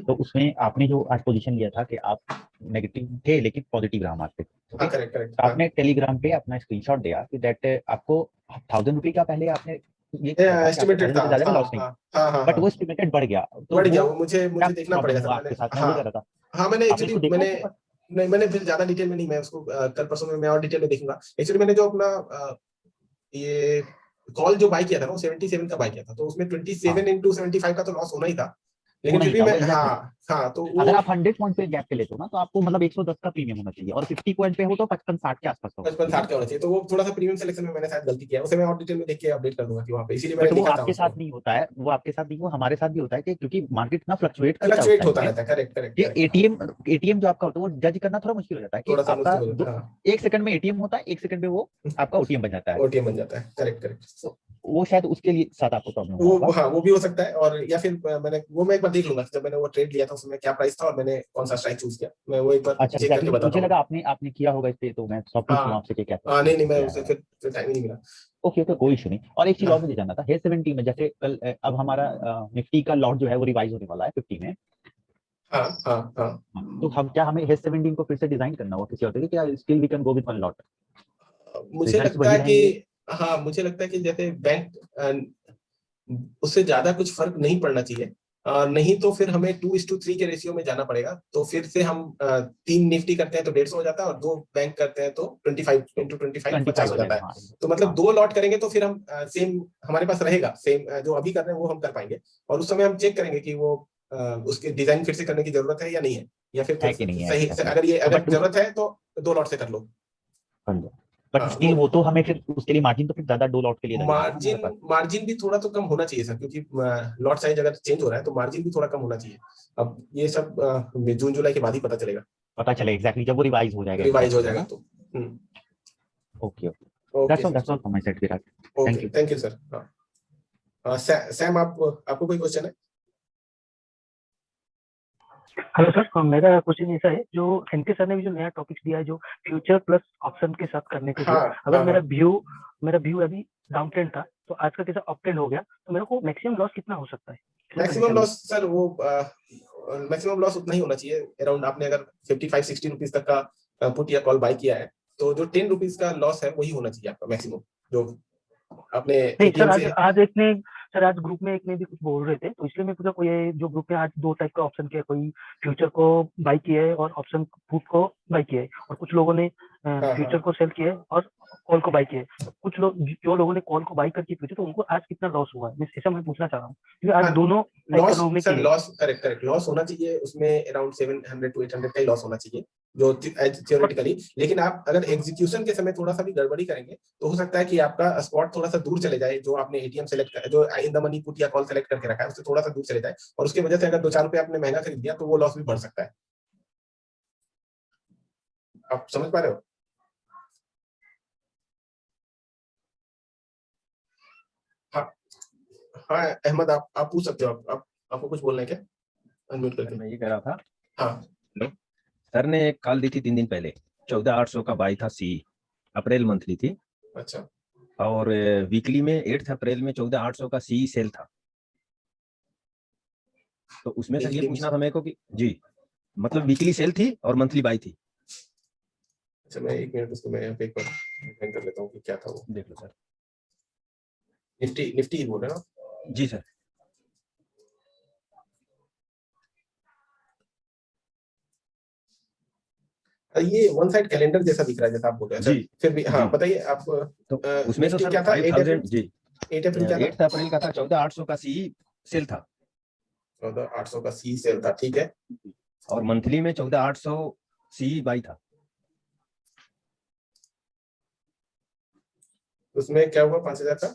तो उसमें आपने जो आज पोजीशन लिया था कि आप नेगेटिव थे लेकिन पॉजिटिव रहा मार्केट, करेक्ट। आपने टेलीग्राम पे अपना स्क्रीनशॉट दिया कि दैट आपको 1000 रुपए का पहले आपने ये एस्टिमेटेड था, लॉस नहीं, बट वो एस्टिमेटेड बढ़ गया, तो वो मुझे देखना पड़ेगा सर। आपके साथ में हो रहा था। हाँ मैंने एक्चुअली मैंने फिर ज्यादा डिटेल में नहीं, मैं उसको कल परसों में मैं और डिटेल में देखूंगा। एक्चुअली मैंने जो अपना ये कॉल जो बाय किया था ना, वो 77 का बाय किया था, तो उसमें 27 into 75 का तो लॉस होना ही था, लेकिन फिर भी मैं तो अगर आप 100 पॉइंट पे गैप पे लेते हो ना, तो आपको मतलब 110 का प्रीमियम होना चाहिए, और 50 पॉइंट पे हो तो 55-60 के आसपास होगा, 55-60 का होना चाहिए। तो वो थोड़ा सा प्रीमियम सिलेक्शन में मैंने शायद गलती किया है, उसे मैं और डिटेल में देख के अपडेट कर दूंगा कि वहां पे, इसीलिए मैंने लिखा था। आपके साथ नहीं होता है वो, आपके साथ नहीं, वो हमारे साथ भी होता है कि क्योंकि मार्केट इतना फ्लक्चुएट होता रहता है। करेक्ट। ये एटीएम जो आपका होता है वो जज करना थोड़ा मुश्किल हो जाता है कि आपका 1 सेकंड में एटीएम होता है, 1 सेकंड में वो आपका ओटीएम बन जाता है। करेक्ट। वो शायद उसके लिए साथ आपको प्रॉब्लम होगा। हाँ वो भी हो सकता है, और या फिर मैं एक बार देख लूंगा जब मैंने वो ट्रेड लिया था उसमें क्या प्राइस था और मैंने कौन सा स्ट्राइक चूज किया, मैं वो एक बार चेक करके बताता हूं। मुझे लगा आपने किया होगा इस पे, तो मैं सब पूछ लूं आपसे कि क्या। नहीं मैं उसे फिर टाइम ही नहीं मिला। ओके कोई इशू नहीं। और एक चीज और मुझे जानना था, हेज 70 में जैसे कल अब हमारा निफ्टी का लॉट जो है वो रिवाइज होने वाला है 50 में। हाँ तो हमें हेज 17 को फिर से डिजाइन करना होगा किसी और तरीके, क्या still we can go with one lot? मुझे Results लगता है वही कि हाँ, मुझे लगता है कि जैसे बैंक उससे ज्यादा कुछ फर्क नहीं पड़ना चाहिए। नहीं तो फिर हमें 2:3 के रेशियो में जाना पड़ेगा। तो फिर से हम 3 निफ्टी करते हैं तो 150 हो जाता है, और 2 बैंक करते हैं तो 25 into 25 50 हो जाता है। तो मतलब 2 लॉट करेंगे तो फिर हम सेम हमारे पास रहेगा, सेम जो अभी कर रहे हैं वो हम कर पाएंगे। और उस समय हम चेक करेंगे कि वो उसके डिजाइन फिर से करने की जरूरत है या नहीं है, या फिर है कि नहीं है, सही exactly. अगर But जरूरत है तो 2 लॉट से कर लो। बट हाँ, स्टिल वो तो हमें फिर उसके लिए मार्जिन तो फिर ज्यादा 2 लॉट के लिए लगेगा ना हमारे पास। मार्जिन भी थोड़ा तो कम होना चाहिए सर, क्योंकि लॉट साइज अगर चेंज हो रहा है तो मार्जिन भी थोड़ा कम होना चाहिए। अब ये सब जून जुलाई के बाद ही पता चलेगा, पता चले एग्जैक्टली जब वो रिवाइज हो जाएगा। रिवाइज हो जाएगा तो। Okay okay, okay that's all from my side Virat. Okay, thank you sir. हाँ, सैम आपको कोई क्वेश्चन है? हेलो सर, मेरा क्वेश्चन ऐसा है, जो एनके सर ने भी जो नया टॉपिक दिया है, जो फ्यूचर प्लस ऑप्शन के साथ करने के लिए, अगर मेरा व्यू अभी डाउन ट्रेंड था, तो आज का कैसा अप ट्रेंड हो गया, तो मेरे को मैक्सिमम लॉस कितना हो सकता है? मैक्सिमम लॉस सर वो मैक्सिमम लॉस उतना ही होना चाहिए। अराउंड आपने अगर 55-60 रुपीज तक का पुट या कॉल बाय किया है, तो जो 10 रुपीज का लॉस है वही होना चाहिए आपका मैक्सिमम, जो आपने नहीं सर, आज ग्रुप में एक ने भी कुछ बोल रहे थे, तो इसलिए मैं पूछा, कोई जो ग्रुप में आज 2 टाइप का ऑप्शन किया, कोई फ्यूचर को बाय किया है और ऑप्शन पुट को बाय किया है, और कुछ लोगों ने फ्यूचर को सेल किया है और कॉल को बाय किया है। कुछ लोग, जो लोगों ने कॉल को बाय करके फ्यूचर, तो उनको आज कितना लॉस हुआ है, मैं पूछना चाह रहा हूँ, क्योंकि आज दोनों लॉस करेक्ट लॉस होना चाहिए उसमें। अराउंड 700 to 800 का ही लॉस होना चाहिए, जो थियोरेटिकली। लेकिन आप अगर एग्जीक्यूशन के समय थोड़ा सा भी गड़बड़ी करेंगे तो हो सकता है कि आपका स्पॉट थोड़ा सा दूर चले जाए, जो आपने एटीएम सेलेक्ट जो इन द मनी पुट या कॉल सेलेक्ट करके रखा है उससे थोड़ा सा दूर चले जाए, और उसकी वजह से अगर 2-4 रुपए आपने महंगा खरीद दिया तो वो लॉस भी बढ़ सकता है। आप समझ पा रहे हो? हाँ अहमद, आप पूछ सकते हो। आपको कुछ बोलना है क्या? अनम्यूट करके। मैं ये कह रहा था, हाँ सर ने एक कॉल दी थी 3 दिन पहले, 14,800 का बाई था सी, अप्रैल मंथली थी। अच्छा, और वीकली में 8 अप्रैल में 14,800 का सी सेल था। तो उसमें सर ये पूछना था मेरे को कि जी, मतलब वीकली सेल थी और मंथली बाई थी। अच्छा, मैं 1 मिनट उसको मैं यहाँ पे एक बार डिफाइन कर लेता हूँ कि क्या था वो। देख लो सर। निफ्टी ही बोल रहे हैं ना? जी सर। ये वन साइड कैलेंडर जैसा दिख रहा है जैसा आप बोल रहे हैं। जी, फिर भी हाँ बताइए आप। तो उसमें तो सर क्या था? 5,000 जी, 8 अप्रैल क्या था? 8 अप्रैल का था 14,800 का सी सेल था। 14,800 का सी सेल था, ठीक है। और मंथली में 14,800 सी बाई था। उसमें क्या हुआ 5,000 का?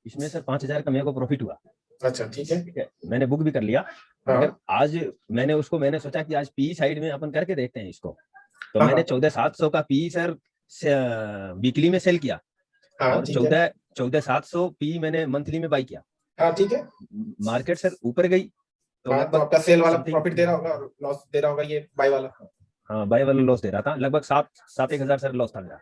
इसमें सर 5,000 का मेरे को प्रॉफिट हुआ। अच्छा, ठीक है। मैंने बुक भी कर लिया। हाँ। मगर आज मैंने सोचा कि आज पी साइड में अपन करके देखते हैं इसको। तो मैंने 14,700 का पी सर वीकली में सेल किया। और 14,700 पी मैंने मंथली में बाई किया। हाँ, ठीक है। मार्केट सर ऊपर गई तो आपका सेल वाला प्रॉफिट दे रहा होगा और लॉस दे रहा होगा ये बाय वाला। हाँ, बाय वाला लॉस दे रहा था, लगभग 7,000 सर लॉस था मेरा।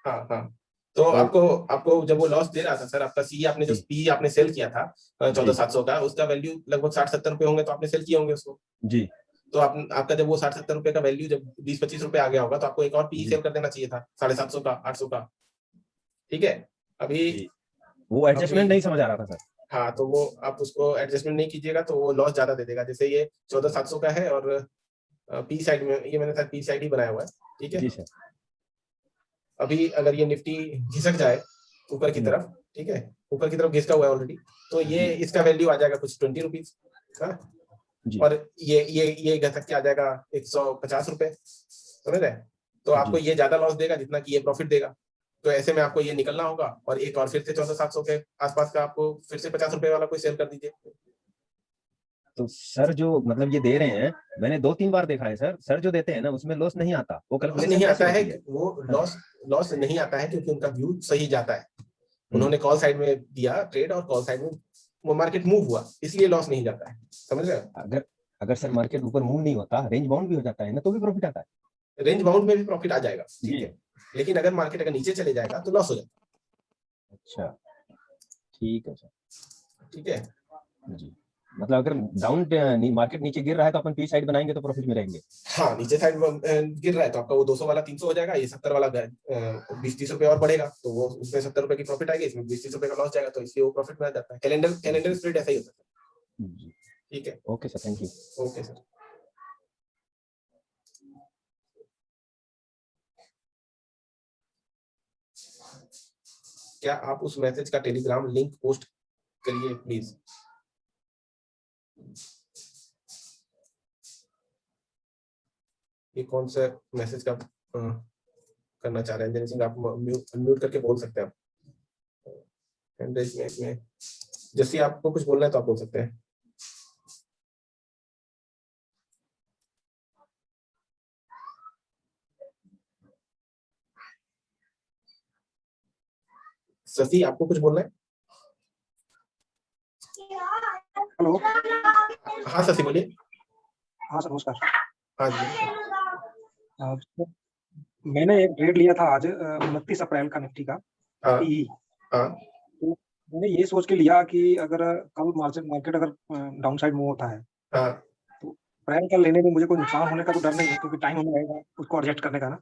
हाँ। तो आपको जब वो लॉस दे रहा था सर, आपका सी आपने जो पी आपने सेल किया था 14,700 का, उसका वैल्यू लगभग 60-70 रुपए होंगे, तो आपने सेल किए होंगे उसको जी। तो आपका जब वो 60-70 रुपए का वैल्यू जब 20-25 रुपए आ गया होगा, तो आपको एक और पी सेल कर देना चाहिए था 750 का, 800 का। ठीक है। अभी वो एडजस्टमेंट नहीं समझ आ रहा था सर। हाँ, तो वो आप उसको एडजस्टमेंट नहीं कीजिएगा तो वो लॉस ज्यादा दे देगा। जैसे ये 14,700 का है और पी साइड में ये मैंने पी साइड ही बनाया हुआ है, ठीक है जी सर। अभी अगर ये निफ्टी घिसक जाए ऊपर की तरफ, ठीक है, ऊपर की तरफ घिसका हुआ है ऑलरेडी, तो ये इसका वैल्यू आ जाएगा कुछ 20 रुपीज का, और ये घसक के आ जाएगा 150 रुपए, समझ रहे? तो आपको ये ज्यादा लॉस देगा जितना कि ये प्रॉफिट देगा। तो ऐसे में आपको ये निकलना होगा, और एक और फिर से 14,700 के आसपास का आपको फिर से 50 रुपए वाला कोई सेल कर दीजिए। तो सर जो मतलब ये दे रहे हैं, मैंने 2-3 बार देखा है सर जो देते हैं ना उसमें लॉस नहीं आता। वो कैलकुलेशन नहीं आता है, वो लॉस नहीं आता है क्योंकि उनका व्यू सही जाता है। उन्होंने कॉल साइड में दिया ट्रेड और कॉल साइड में वो मार्केट मूव हुआ, इसलिए लॉस नहीं जाता है, समझ रहे हो? अगर सर मार्केट ऊपर मूव नहीं होता, रेंज बाउंड भी हो जाता है ना, तो भी प्रॉफिट आता है। रेंज बाउंड में भी प्रॉफिट आ जाएगा, ठीक है, लेकिन अगर मार्केट अगर नीचे चले जाएगा तो लॉस हो जाता है। अच्छा, ठीक है सर। ठीक है जी। मतलब अगर डाउन मार्केट नीचे गिर रहा है तो अपन पी साइड बनाएंगे तो प्रॉफिट में रहेंगे। हाँ, नीचे साइड में गिर रहा है तो आपका वो 200 वाला 300 हो जाएगा, ये 70 वाला 20-30 रुपए और बढ़ेगा, तो वो उसमें 70 रुपए की प्रॉफिट आएगी, इसमें 20-30 रुपए का लॉस जाएगा, तो इसलिए वो प्रॉफिट में आ जाता है। कैलेंडर स्प्लिट ऐसा ही होता है। ठीक है, okay sir, thank you. Okay sir. क्या आप उस मैसेज का टेलीग्राम लिंक पोस्ट करिए प्लीज। ये कौन सा मैसेज का करना चाह रहे हैं जैसे आप म्यूट करके बोल सकते हैं आप में। जैसे आपको कुछ बोलना है तो आप बोल सकते हैं। शशि, आपको कुछ बोलना है? हेलो। हाँ शशि बोलिए। हाँ सर नमस्कार। हाँ जी। मैंने एक ट्रेड लिया था आज 29 अप्रैल का निफ्टी का। हाँ। तो मैंने ये सोच के लिया कि अगर कल मार्केट अगर डाउन साइड मूव होता है तो अप्रैल का लेने में मुझे कोई नुकसान होने का तो डर नहीं है, क्योंकि टाइम हमें रहेगा उसको एडजस्ट करने का ना।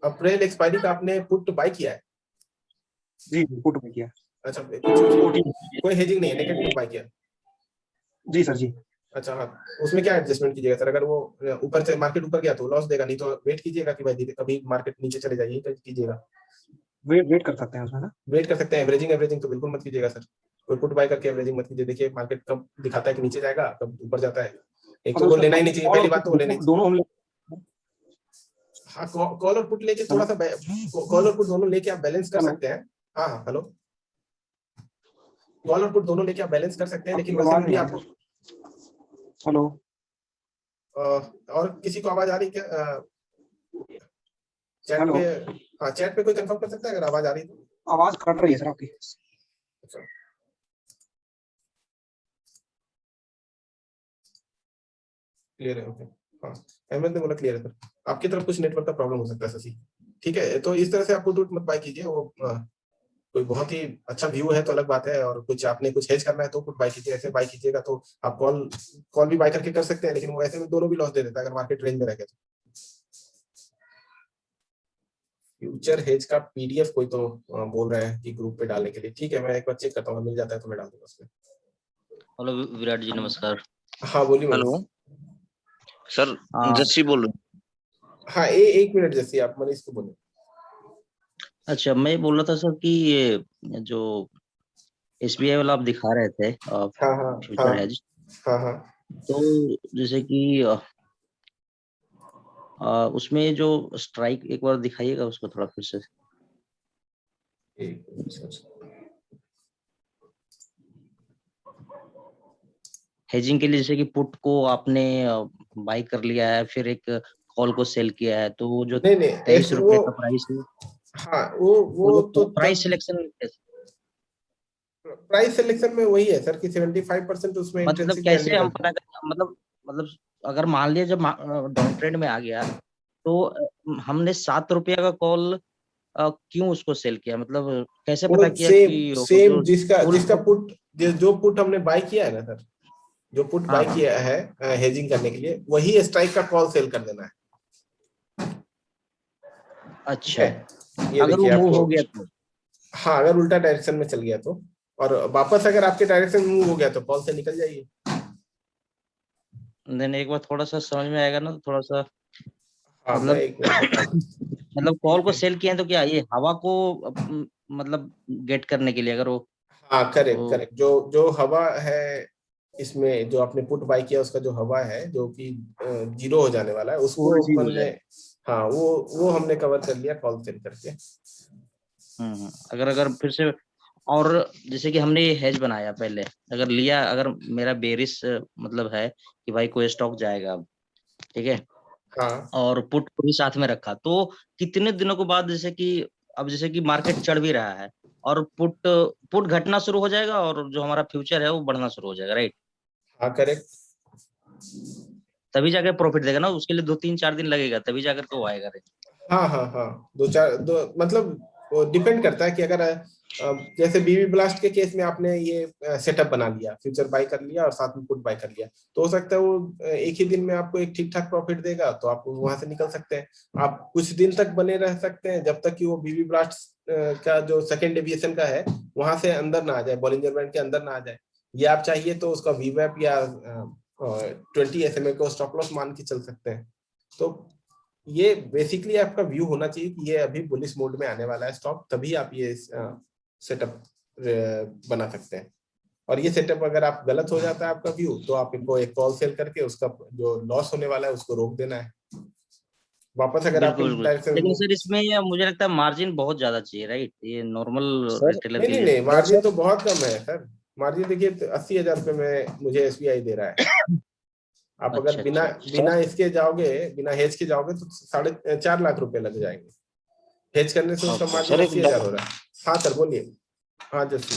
अप्रैल एक्सपायरी का आपने पुट बाय किया है? जी पुट बाय किया। अच्छा, कोई हेजिंग नहीं है, नेकेड पुट बाय किया? जी सर जी। अच्छा हाँ, उसमें क्या एडजस्टमेंट कीजिएगा सर? अगर वो ऊपर से मार्केट ऊपर गया तो लॉस देगा, नहीं तो वेट कीजिएगा कि भाई कभी मार्केट नीचे चले जाइए तो कीजिएगा। वेट कर सकते हैं उसमें ना? वेट कर सकते हैं। एवरेजिंग तो बिल्कुल मत कीजिएगा सर, कोई पुट बाय करके एवरेजिंग मत कीजिए। देखिए मार्केट कब दिखाता है कि नीचे जाएगा, कब ऊपर जाता है। एक तो वो लेना ही नहीं चाहिए, पहली बात तो वो लेना दोनों। हाँ, कॉल और पुट लेके थोड़ा सा कॉल और पुट दोनों लेके आप बैलेंस कर सकते हैं। हाँ हेलो, कॉल और पुट दोनों लेके आप बैलेंस कर सकते हैं, लेकिन वैसे भी आपको। हेलो, और किसी को आवाज आ रही क्या चैट पे? हाँ चैट पे कोई कंफर्म कर सकता है अगर आवाज आ रही तो? आवाज कट रही है सर आपकी। अच्छा, क्लियर है? ओके हाँ, अहमद ने बोला क्लियर है सर। आपकी तरफ कुछ नेटवर्क का प्रॉब्लम हो सकता है शशि। ठीक है, तो इस तरह से आप पुट मत बाय कीजिए। वो कोई बहुत ही अच्छा व्यू है तो अलग बात है, और कुछ आपने कुछ हेज करना है तो पुट बाय कीजिए। ऐसे बाय कीजिएगा तो आप कॉल भी बाय करके कर सकते हैं, लेकिन वो ऐसे में दोनों भी लॉस दे देता है अगर मार्केट रेंज में रहेगा तो। फ्यूचर हेज का पीडीएफ कोई तो बोल रहा है कि ग्रुप पे डालने के लिए। ठीक है, मैं एक बार चेक करता हूँ, मिल जाता है तो मैं डाल दूंगा उसमें। हेलो विराट जी, नमस्कार। हाँ बोलिए। हेलो सर, जस्सी बोल रहा हूँ। हाँ एक मिनट जस्सी, आप मनीष को बोलो। अच्छा, मैं बोल रहा था सर कि ये जो एसबीआई वाला आप दिखा रहे थे फ्यूचर हेज, तो जैसे कि उसमें जो स्ट्राइक एक बार दिखाइएगा उसको थोड़ा फिर से। हेजिंग के लिए जैसे कि पुट को आपने बाई कर लिया है, फिर एक कॉल को सेल किया है, तो जो 23 रुपए का प्राइस है। हाँ वो तो प्राइस सिलेक्शन में वही है सर कि 75% उसमें मतलब कैसे हम पता करें? मतलब अगर मान लिया जब डाउन ट्रेंड में आ गया तो हमने 7 रुपया का कॉल क्यों उसको सेल किया? मतलब कैसे पता किया कि सेम जिसका पुट जो पुट हमने बाय किया है ना सर, जो पुट बाय किया है हेजिंग करने के लिए, वही स्ट्राइक का कॉल सेल कर देना है। अच्छा, अगर वो मूव हो गया तो? हाँ, अगर उल्टा डायरेक्शन में चल गया तो, और वापस अगर आपके डायरेक्शन में मूव हो गया तो कॉल से निकल जाइए। देन एक बार थोड़ा सा समझ में आएगा ना, थोड़ा सा मतलब कॉल को सेल किया है तो क्या ये हवा को मतलब गेट करने के लिए? अगर वो करेक्ट जो हवा है इसमें, जो आपने पुट बाय किया उसका जो हवा है जो कि 0 हो जाने वाला है, उसको हमने वो हमने कवर कर लिया कॉल सेल करके। अगर फिर से, और जैसे कि हमने ये हेज बनाया पहले, अगर लिया, अगर मेरा बेरिश मतलब है कि भाई कोई स्टॉक जाएगा अब, ठीक है, और पुट को भी साथ में रखा, तो कितने दिनों के बाद जैसे कि मार्केट चढ़ भी रहा है और पुट घटना शुरू हो जाएगा और जो हमारा फ्यूचर है वो बढ़ना शुरू हो जाएगा, राइट? हाँ करेक्ट, तभी जाकर प्रॉफिट देगा ना, उसके लिए 2-3-4 दिन लगेगा तभी जाकर के वो आएगा। हाँ मतलब वो डिपेंड करता है कि अगर जैसे बीबी ब्लास्ट के केस में आपने ये सेटअप बना लिया, फ्यूचर बाय कर लिया और साथ में पुट बाय कर लिया, तो हो सकता है वो एक ही दिन में आपको एक ठीक ठाक प्रॉफिट देगा, तो आप वहां से निकल सकते हैं। आप कुछ दिन तक बने रह सकते हैं जब तक कि वो बीबी ब्लास्ट का जो सेकेंड डेविएशन का है वहां से अंदर ना आ जाए, बॉलिंजर बैंड के अंदर ना आ जाए। ये आप चाहिए तो उसका वीवैप या 20 SMA को स्टॉप लॉस मान के चल सकते हैं। तो ये बेसिकली आपका व्यू होना चाहिए कि ये अभी बुलिश मोड में आने वाला है स्टॉक, तभी आप ये सेटअप बना सकते हैं। और ये सेटअप अगर आप गलत हो जाता है आपका व्यू, तो आप इनको एक कॉल सेल करके उसका जो लॉस होने वाला है उसको रोक देना है वापस। अगर आप लेकिन सर इसमें मुझे लगता है मार्जिन बहुत ज्यादा चाहिए, राइट? ये नॉर्मल रिटेलर के लिए नहीं, मार्जिन तो बहुत कम है सर। मार्जिन देखिए 80,000 रुपए में मुझे SBI दे रहा है। आप अगर बिना इसके जाओगे, बिना हेज के जाओगे तो 4.5 लाख रुपए लग जाएंगे। हेज करने से उसका मार्जिन 80,000 हो रहा है। हाँ सर बोलिए। हाँ जस्सी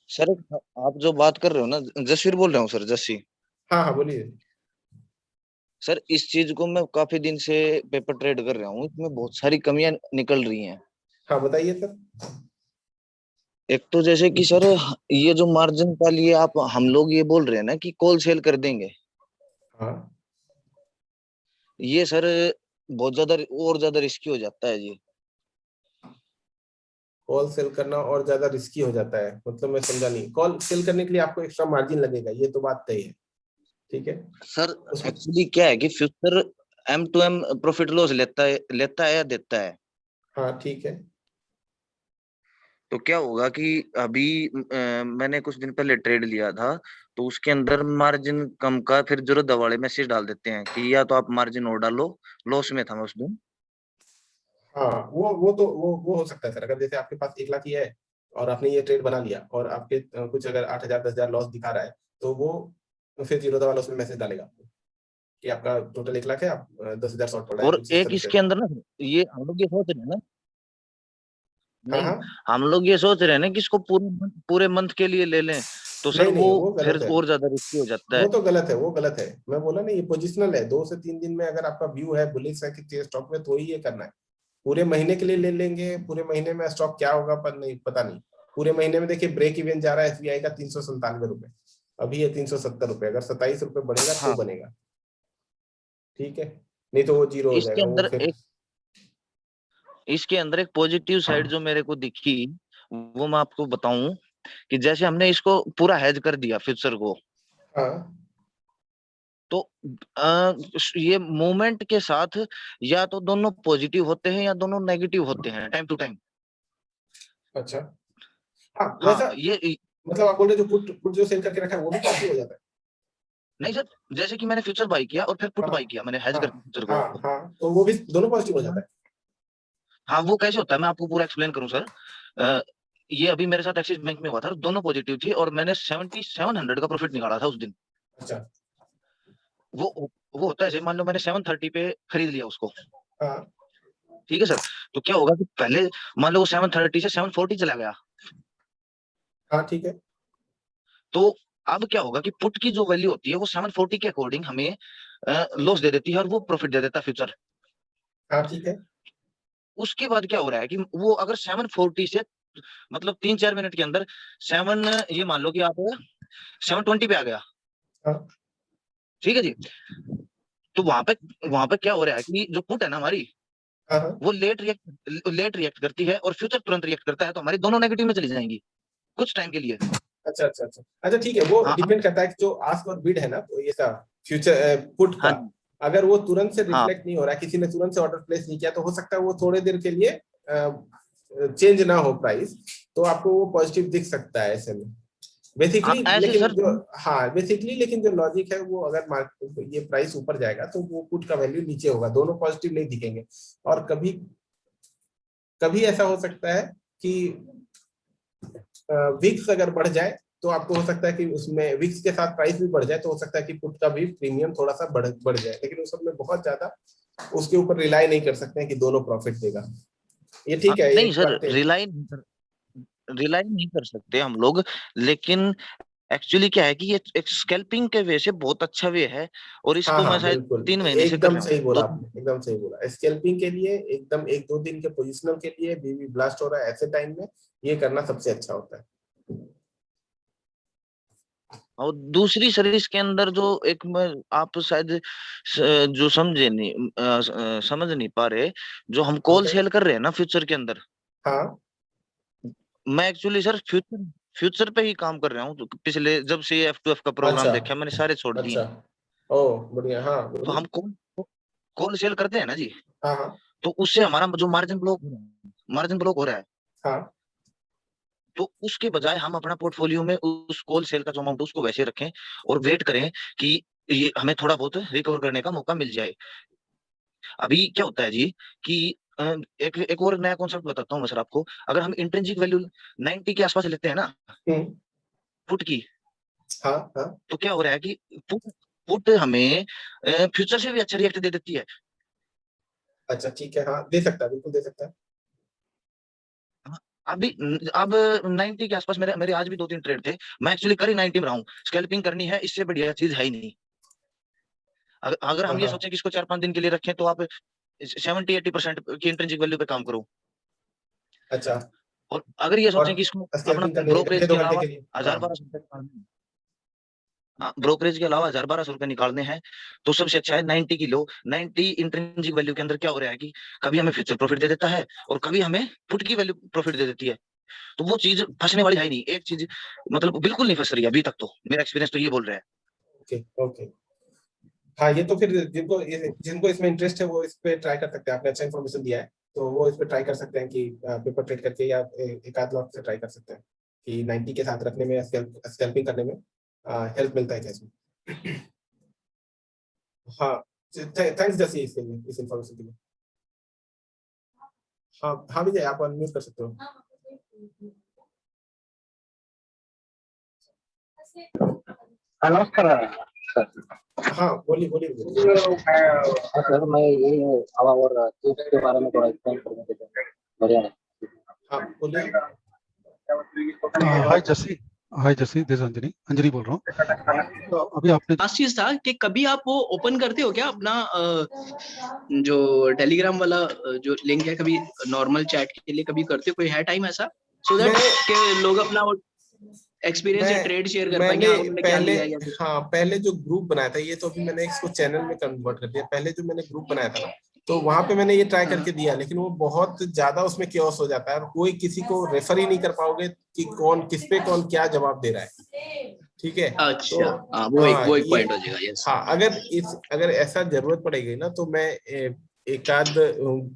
सर, आप जो बात कर रहे हो ना, जसवीर बोल रहा हूँ सर, जस्सी। हाँ बोलिए सर। इस चीज को मैं काफी दिन से पेपर ट्रेड कर रहा हूँ, इसमें बहुत सारी कमियां निकल रही हैं। हाँ बताइए सर। एक तो जैसे कि सर ये जो मार्जिन का लिए हम लोग ये बोल रहे हैं ना कि कॉल सेल कर देंगे। हाँ। ये सर बहुत ज्यादा रिस्की हो जाता है जी। कॉल सेल करना और ज्यादा रिस्की हो जाता है मतलब मैं समझा नहीं। कॉल सेल करने के लिए आपको एक्स्ट्रा मार्जिन लगेगा, ये तो बात तय है, ठीक है सर। एक्चुअली क्या है कि फ्यूचर M2M प्रॉफिट लॉस लेता है या देता है। हाँ ठीक है। तो क्या होगा कि अभी मैंने कुछ दिन पहले ट्रेड लिया था, तो उसके अंदर मार्जिन कम का फिर जरूरत वाले मैसेज डाल देते हैं कि या तो आप मार्जिन और डालो। लॉस में था मैं उस दिन। हाँ वो हो सकता है सर। अगर जैसे आपके पास 1 लाख ही है और आपने ये ट्रेड बना लिया और आपके कुछ अगर 8,000 10,000 लॉस दिखा रहा है, तो वो फिर जीरो वाला उसमें मैसेज डालेगा आपको कि आपका टोटल 1 लाख है, आप 10,000 शॉर्ट पड़ रहा है। और एक इसके अंदर ना ये हम लोग ये सोच रहे हैं ना, नहीं हम लोग ये सोच रहे हैं ना कि इसको पूरे मंथ के लिए ले लें, तो सर नहीं, वो फिर और ज्यादा रिस्की हो जाता है। वो तो गलत है। मैं बोला ना ये पोजिशनल है। 2 से 3 दिन में अगर आपका व्यू है बुलिश है कि स्टॉक में, तो ही ये करना है। पूरे महीने के लिए ले लेंगे, पूरे महीने में स्टॉक क्या होगा पर नहीं पता नहीं। पूरे महीने में देखिए ब्रेक इवन जा रहा है SBI का 397 रुपए, अभी ये 370 रुपए। अगर 27 रुपए बढ़ेगा तो बनेगा, ठीक है, नहीं तो वो जीरो हो जाएगा। इसके अंदर एक पॉजिटिव साइड जो मेरे को दिखी वो मैं आपको बताऊं कि जैसे हमने इसको पूरा हेज कर दिया फ्यूचर को, तो ये मूवमेंट के साथ या तो दोनों पॉजिटिव होते हैं या दोनों नेगेटिव होते हैं टाइम टू टाइम। अच्छा हाँ, ये मतलब आप बोल रहे पुट जो सेल करके रखा है वो भी पॉजिटिव हो जाता है? नहीं सर, जैसे कि मैंने फ्यूचर बाय किया और फिर पुट बाय किया मैंने हेज करके फ्यूचर को। हाँ तो वो भी दोनों पॉजिटिव हो जाता है। हाँ वो कैसे होता है मैं आपको पूरा एक्सप्लेन करूं सर। ये अभी मेरे साथ एक्सिस बैंक में हुआ था, दोनों पॉजिटिव थी और मैंने 7700 का प्रॉफिट निकाला था उस दिन। अच्छा। वो होता है, मान लो मैंने 730 पे खरीद लिया उसको, ठीक है सर। तो क्या होगा कि पहले मान लो वो 730 से 740 चला गया। हाँ ठीक है। तो अब क्या होगा कि पुट की जो वैल्यू होती है वो 740 के अकॉर्डिंग हमें लॉस दे देती है और वो प्रॉफिट दे देता है फ्यूचर। हाँ ठीक है। उसके बाद क्या हो रहा है कि वो अगर 740 से मतलब 3-4 मिनट के अंदर ये मान लो कि आप 720 पे आ गया, ठीक है जी। तो वहां पे क्या हो रहा है कि जो पुट है ना हमारी, वो लेट रिएक्ट करती है और फ्यूचर तुरंत रिएक्ट करता है, तो हमारी दोनों नेगेटिव में चली जाएंगी कुछ टाइम के लिए। अच्छा ठीक है। वो डिपेंड करता है कि जो आस्क और बिड है ना, तो ये फ्यूचर पुट का अगर वो तुरंत से रिफ्लेक्ट नहीं हो रहा है, किसी ने तुरंत से ऑर्डर प्लेस नहीं किया, तो हो सकता है वो थोड़े देर के लिए चेंज ना हो प्राइस, तो आपको वो पॉजिटिव दिख सकता है ऐसे में बेसिकली। लेकिन जो लॉजिक है वो अगर ये प्राइस ऊपर जाएगा तो वो पुट का वैल्यू नीचे होगा, दोनों पॉजिटिव नहीं दिखेंगे। और कभी ऐसा हो सकता है कि विक्स अगर बढ़ जाए तो आपको हो सकता है कि उसमें विक्स के साथ प्राइस भी बढ़ जाए, तो हो सकता है कि पुट का भी प्रीमियम थोड़ा सा बढ़ जाए। लेकिन उस सब में बहुत ज्यादा उसके ऊपर रिलाई नहीं कर सकते हैं कि दोनों प्रॉफिट देगा। ये ठीक है। नहीं सर, रिलाई नहीं कर सकते हम लोग, लेकिन एक्चुअली क्या है कि ये एक स्कैल्पिंग के वे से बहुत अच्छा वे है, और इसको मैं शायद बिल्कुल 3 महीने से कर एकदम रहा सही हूँ। बोला आपने, एकदम सही बोला। स्कैल्पिंग के लिए एकदम 1-2 दिन के पोजिशनल के लिए बीबी ब्लास्ट हो रहा है ऐसे टाइम में ये करना सबसे अच्छा होता है। और दूसरी सर्विस के अंदर जो एक मैं आप शायद जो समझे नहीं समझ नहीं पा रहे, जो हम कॉल सेल कर रहे हैं ना फ्यूचर के अंदर, हाँ मैं एक्चुअली सर फ्यूचर पे ही काम कर रहा हूँ। पिछले जब से F2F का प्रोग्राम देखा मैंने सारे छोड़ दिए। ओ बढ़िया। हाँ तो हम कॉल सेल करते हैं ना जी, हाँ तो उससे हमारा जो मार्जिन ब्लॉक हो रहा है, हाँ तो उसके बजाय हम अपना पोर्टफोलियो में उस कॉल सेल का जो अमाउंट उसको वैसे रखें और वेट करें कि ये हमें थोड़ा बहुत रिकवर करने का मौका मिल जाए। अभी क्या होता है जी कि एक और नया कॉन्सेप्ट बताता हूँ मैं सर आपको। अगर हम इंट्रिंसिक वैल्यू 90 के आसपास लेते हैं ना पुट की, तो क्या हो रहा है कि पुट हमें फ्यूचर से भी अच्छा रिएक्ट दे देती है। अच्छा ठीक है, हाँ दे सकता है, बिल्कुल दे सकता है। अभी अब 90 के आसपास मेरे आज भी 2-3 ट्रेड थे, मैं एक्चुअली कर ही 90 में रहा हूँ। स्कैल्पिंग करनी है, इससे बढ़िया चीज है ही नहीं। अगर हम ये सोचें कि इसको 4-5 दिन के लिए रखें, तो आप 70-80% की इंट्रिंसिक वैल्यू पे काम करो। अच्छा, और अगर ये सोचें कि इसको अपना ब्रोकरेज के अलावा 1000-1200 रुपए निकालने हैं, तो सबसे अच्छा है 90 की लो। 90 इंट्रिंसिक वैल्यू के अंदर क्या हो रहा है कि कभी हमें फ्यूचर प्रॉफिट दे देता है और कभी हमें पुट की वैल्यू प्रॉफिट दे देती है। तो वो चीज फंसने वाली है नहीं। एक चीज मतलब बिल्कुल नहीं फंस रही अभी तक, तो मेरा एक्सपीरियंस तो ये बोल रहा है। ओके हाँ, ये तो फिर जिनको इसमें इंटरेस्ट है वो इस पे ट्राई कर सकते हैं। आपने अच्छा इन्फॉर्मेशन दिया है, तो वो इस पे ट्राई कर सकते हैं कि पेपर ट्रेड करके या एक आध लॉट से ट्राई कर सकते हैं कि 90 के साथ रखने में, स्कैल्पिंग करने में हेल्प मिलता है क्या इसमें। हाँ थैंक्स जैसी इस इन्फॉर्मेशन के लिए। हाँ विजय, आप अनम्यूट कर सकते हो। नमस्कार हाँ बोलिए बोलिए। सर मैं ये हवा और चिप्स के बारे में थोड़ा एक्सप्लेन करना चाहता हूँ। बढ़िया है। हाँ बोलिए। हाय जसी, दिस अंजनी बोल रहा हूँ। तो अभी आपने लास्ट चीज था कि कभी आप वो ओपन करते हो क्या अपना जो टेलीग्राम वाला जो लिंक है, कभी नॉर्मल चैट के लिए कभी करते हो? कोई है टाइम ऐसा, सो दैट के लोग अपना एक्सपीरियंस या ट्रेड शेयर कर पाएंगे? पहले जो ग्रुप बनाया था, ये तो अभी मैंने इसको चैनल में कन्वर्ट कर दिया। पहले जो मैंने ग्रुप बनाया था ना, तो वहां पे मैंने ये ट्राई करके दिया, लेकिन वो बहुत ज्यादा उसमें क्योस हो जाता है और कोई किसी को रेफर ही नहीं कर पाओगे कि कौन किस पे कौन क्या जवाब दे रहा है। ठीक है, अच्छा, तो वो एक पॉइंट हो जाएगा। यस हाँ, अगर ऐसा जरूरत पड़ेगी ना, तो मैं एक आध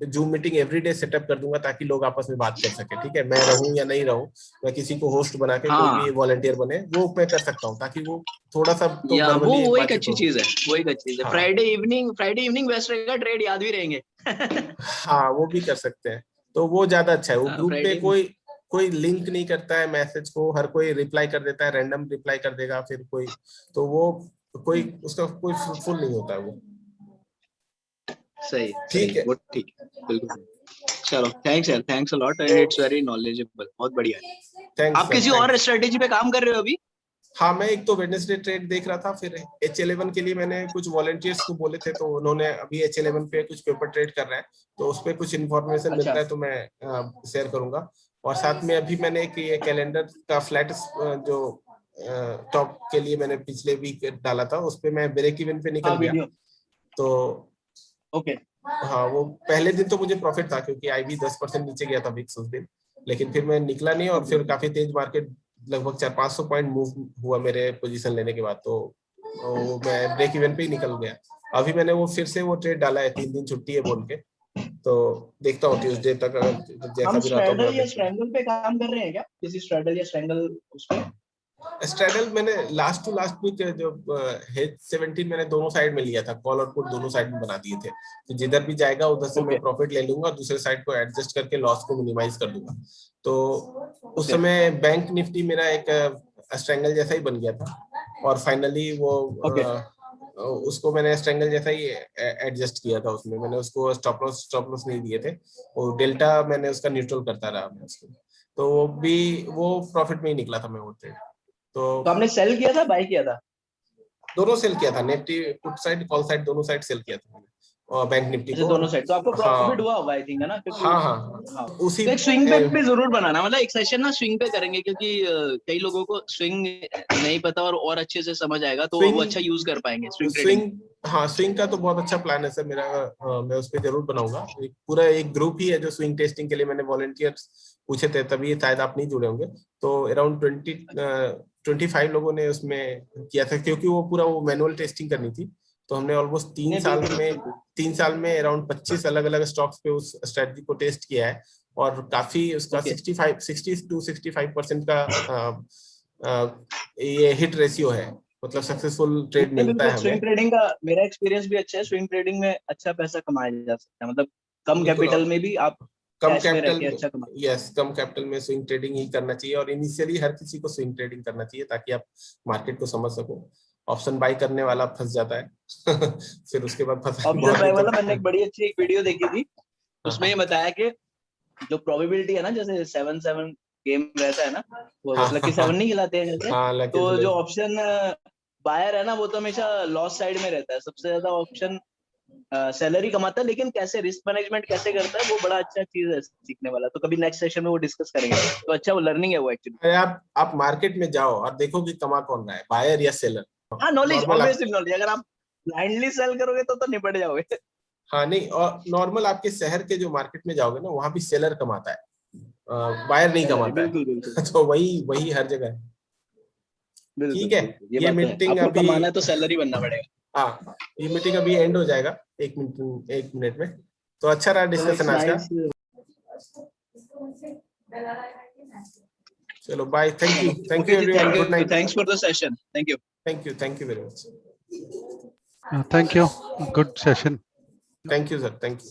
जूम मीटिंग एवरीडे सेटअप कर दूंगा ताकि लोग आपस में बात कर सके। ठीक है, मैं रहूं या नहीं रहूं, मैं किसी को होस्ट बना के कोई भी वॉलंटियर बने, वो मैं कर सकता हूँ, ताकि वो थोड़ा सा तो वो एक अच्छी चीज है, वो एक अच्छी चीज है। फ्राइडे इवनिंग बेस्ट रहेगा, ट्रेड याद भी रहेंगे। हाँ वो भी कर सकते हैं, तो वो ज्यादा अच्छा है। वो ग्रुप पे कोई लिंक नहीं करता है मैसेज को, हर कोई रिप्लाई कर देता है, रैंडम रिप्लाई कर देगा फिर कोई, तो वो कोई उसका कोई फ्रूटफुल नहीं होता है वो। सही, ठीक है, ठीक है, बिल्कुल। चलो थैंक्स यार, thanks a lot and it's very knowledgeable, बहुत बढ़िया है। आप किसी और स्ट्रेटेजी पे काम कर रहे हो अभी? हाँ, मैं एक तो वेडनेसडे ट्रेड देख रहा था, फिर H11 के लिए मैंने कुछ वॉलंटियर्स को बोले थे, तो उन्होंने अभी H11 पे कुछ पेपर ट्रेड कर रहे हैं, तो उस पे कुछ इन्फॉर्मेशन मिलता है तो मैं शेयर करूंगा। और साथ में अभी मैंने एक ये कैलेंडर का फ्लैट जो टॉप के लिए मैंने पिछले वीक डाला था, उस पे मैं ब्रेक इवन पे निकल गया। तो ओके, हाँ, वो पहले दिन तो मुझे प्रॉफिट था क्योंकि IB 10% नीचे गया था विक्स उस दिन, लेकिन फिर मैं निकला नहीं और फिर काफी तेज मार्केट लगभग 400-500 पॉइंट मूव हुआ मेरे पोजीशन लेने के बाद, तो मैं ब्रेक इवन पे ही निकल गया। अभी मैंने वो फिर से वो ट्रेड डाला है, 3 दिन छुट्टी है बोल के, तो देखता हूँ ट्यूसडे तक जैसा भी रहता स्ट्रैडल या स्ट्रैंगल पे काम कर रहे हैं क्या? किसी स्ट्रैडल या स्ट्रैंगल उस पे? स्ट्रैडल मैंने लास्ट वीक जो हेज 17 मैंने दोनों साइड में लिया था, कॉल और पुट दोनों साइड में बना दिए थे, तो जिधर भी जाएगा उधर से मैं प्रॉफिट ले लूंगा, दूसरे साइड को एडजस्ट करके लॉस को मिनिमाइज कर दूंगा। तो उस समय बैंक निफ्टी मेरा एक स्ट्रैंगल जैसा ही बन गया था और फाइनली वो उसको मैंने स्ट्रैंगल जैसा ही एडजस्ट किया था। उसमें मैंने उसको स्टॉप लॉस नहीं दिए थे, और डेल्टा मैंने उसका न्यूट्रल करता रहा मैं उसको, तो वो प्रॉफिट में ही निकला था मैं वो ट्रेड। तो आपने सेल किया था, बाय किया था? दोनों सेल किया था, Nifty put side call side दोनों साइड सेल किया था मैंने, और बैंक निफ्टी को दोनों साइड। तो आपको प्रॉफिट हाँ हुआ होगा आई थिंक, है ना? क्योंकि हाँ उसी तो एक स्विंग पे भी जरूर बनाना, मतलब एक सेशन ना स्विंग पे करेंगे, क्योंकि कई लोगों को स्विंग नहीं पता और अच्छे से समझ आएगा तो वो अच्छा यूज कर पाएंगे स्विंग ट्रेडिंग। हाँ स्विंग का तो बहुत अच्छा प्लान है सर मेरा, मैं उस पर जरूर बनाऊंगा। पूरा एक ग्रुप ही है जो स्विंग टेस्टिंग के लिए, मैंने वॉलंटियर्स पूछे थे, तभी शायद आप नहीं जुड़े होंगे। तो अराउंड 25 लोगों ने उसमें किया था, क्योंकि वो पूरा वो मैनुअल टेस्टिंग करनी थी। तो हमने ऑलमोस्ट 3 साल में अराउंड 25 अलग अलग स्टॉक्स पे उस स्ट्रेटजी को टेस्ट किया है, और काफी उसका 60 to 65% का ये हिट रेशियो है, मतलब सक्सेसफुल ट्रेड मिलता है स्विंग हमें। ट्रेडिंग का मेरा एक्सपीरियंस भी अच्छा है, स्विंग ट्रेडिंग में अच्छा पैसा कमाया जा सकता है, मतलब कम कैपिटल में भी आप कम कैश में रह के कैपिटल अच्छा कमा। यस, कम कैपिटल में स्विंग ट्रेडिंग ही करना चाहिए, और इनिशियली हर किसी को स्विंग ट्रेडिंग करना चाहिए, ताकि आप मार्केट को समझ सको। ऑप्शन बाय करने वाला फंस जाता है फिर उसके बाद फंसा ऑप्शन बाय वाला मैंने एक बड़ी अच्छी एक वीडियो देखी थी, उसमें ये बताया कि जो प्रोबेबिलिटी है ना, जैसे 7-7 गेम रहता है ना, वो लकी 7 नहीं खिलाते हैं जैसे, तो जो ऑप्शन बायर है ना वो तो हमेशा लॉस साइड में रहता है, सबसे ज्यादा ऑप्शन सैलरी कमाता है, लेकिन कैसे रिस्क मैनेजमेंट कैसे करता है वो बड़ा अच्छा चीज है सीखने वाला। तो कभी नेक्स्ट सेशन में वो डिस्कस करेंगे, तो अच्छा वो लर्निंग है वो एक्चुअली। आप मार्केट में जाओ और देखो कि कमा कौन रहा है, बायर या सेलर। हाँ, नॉलेज, ऑब्वियसली नॉलेज। अगर आप ब्लाइंडली सेल करोगे तो निपट जाओगे। हाँ नहीं, और नॉर्मल आपके शहर के जो मार्केट में जाओगे ना, वहां भी सेलर कमाता है, बायर नहीं कमाता है तो वही हर जगह है। ठीक है, ये मीटिंग आपको अभी कमाना है तो सैलरी बनना पड़ेगा। हाँ, ये मीटिंग अभी एंड हो जाएगा 1 मिनट में। तो अच्छा रहा डिस्कशन आज का। चलो bye, thank you everyone, good night, thanks for the session, thank you very much, thank you, good session, thank you sir, thank you.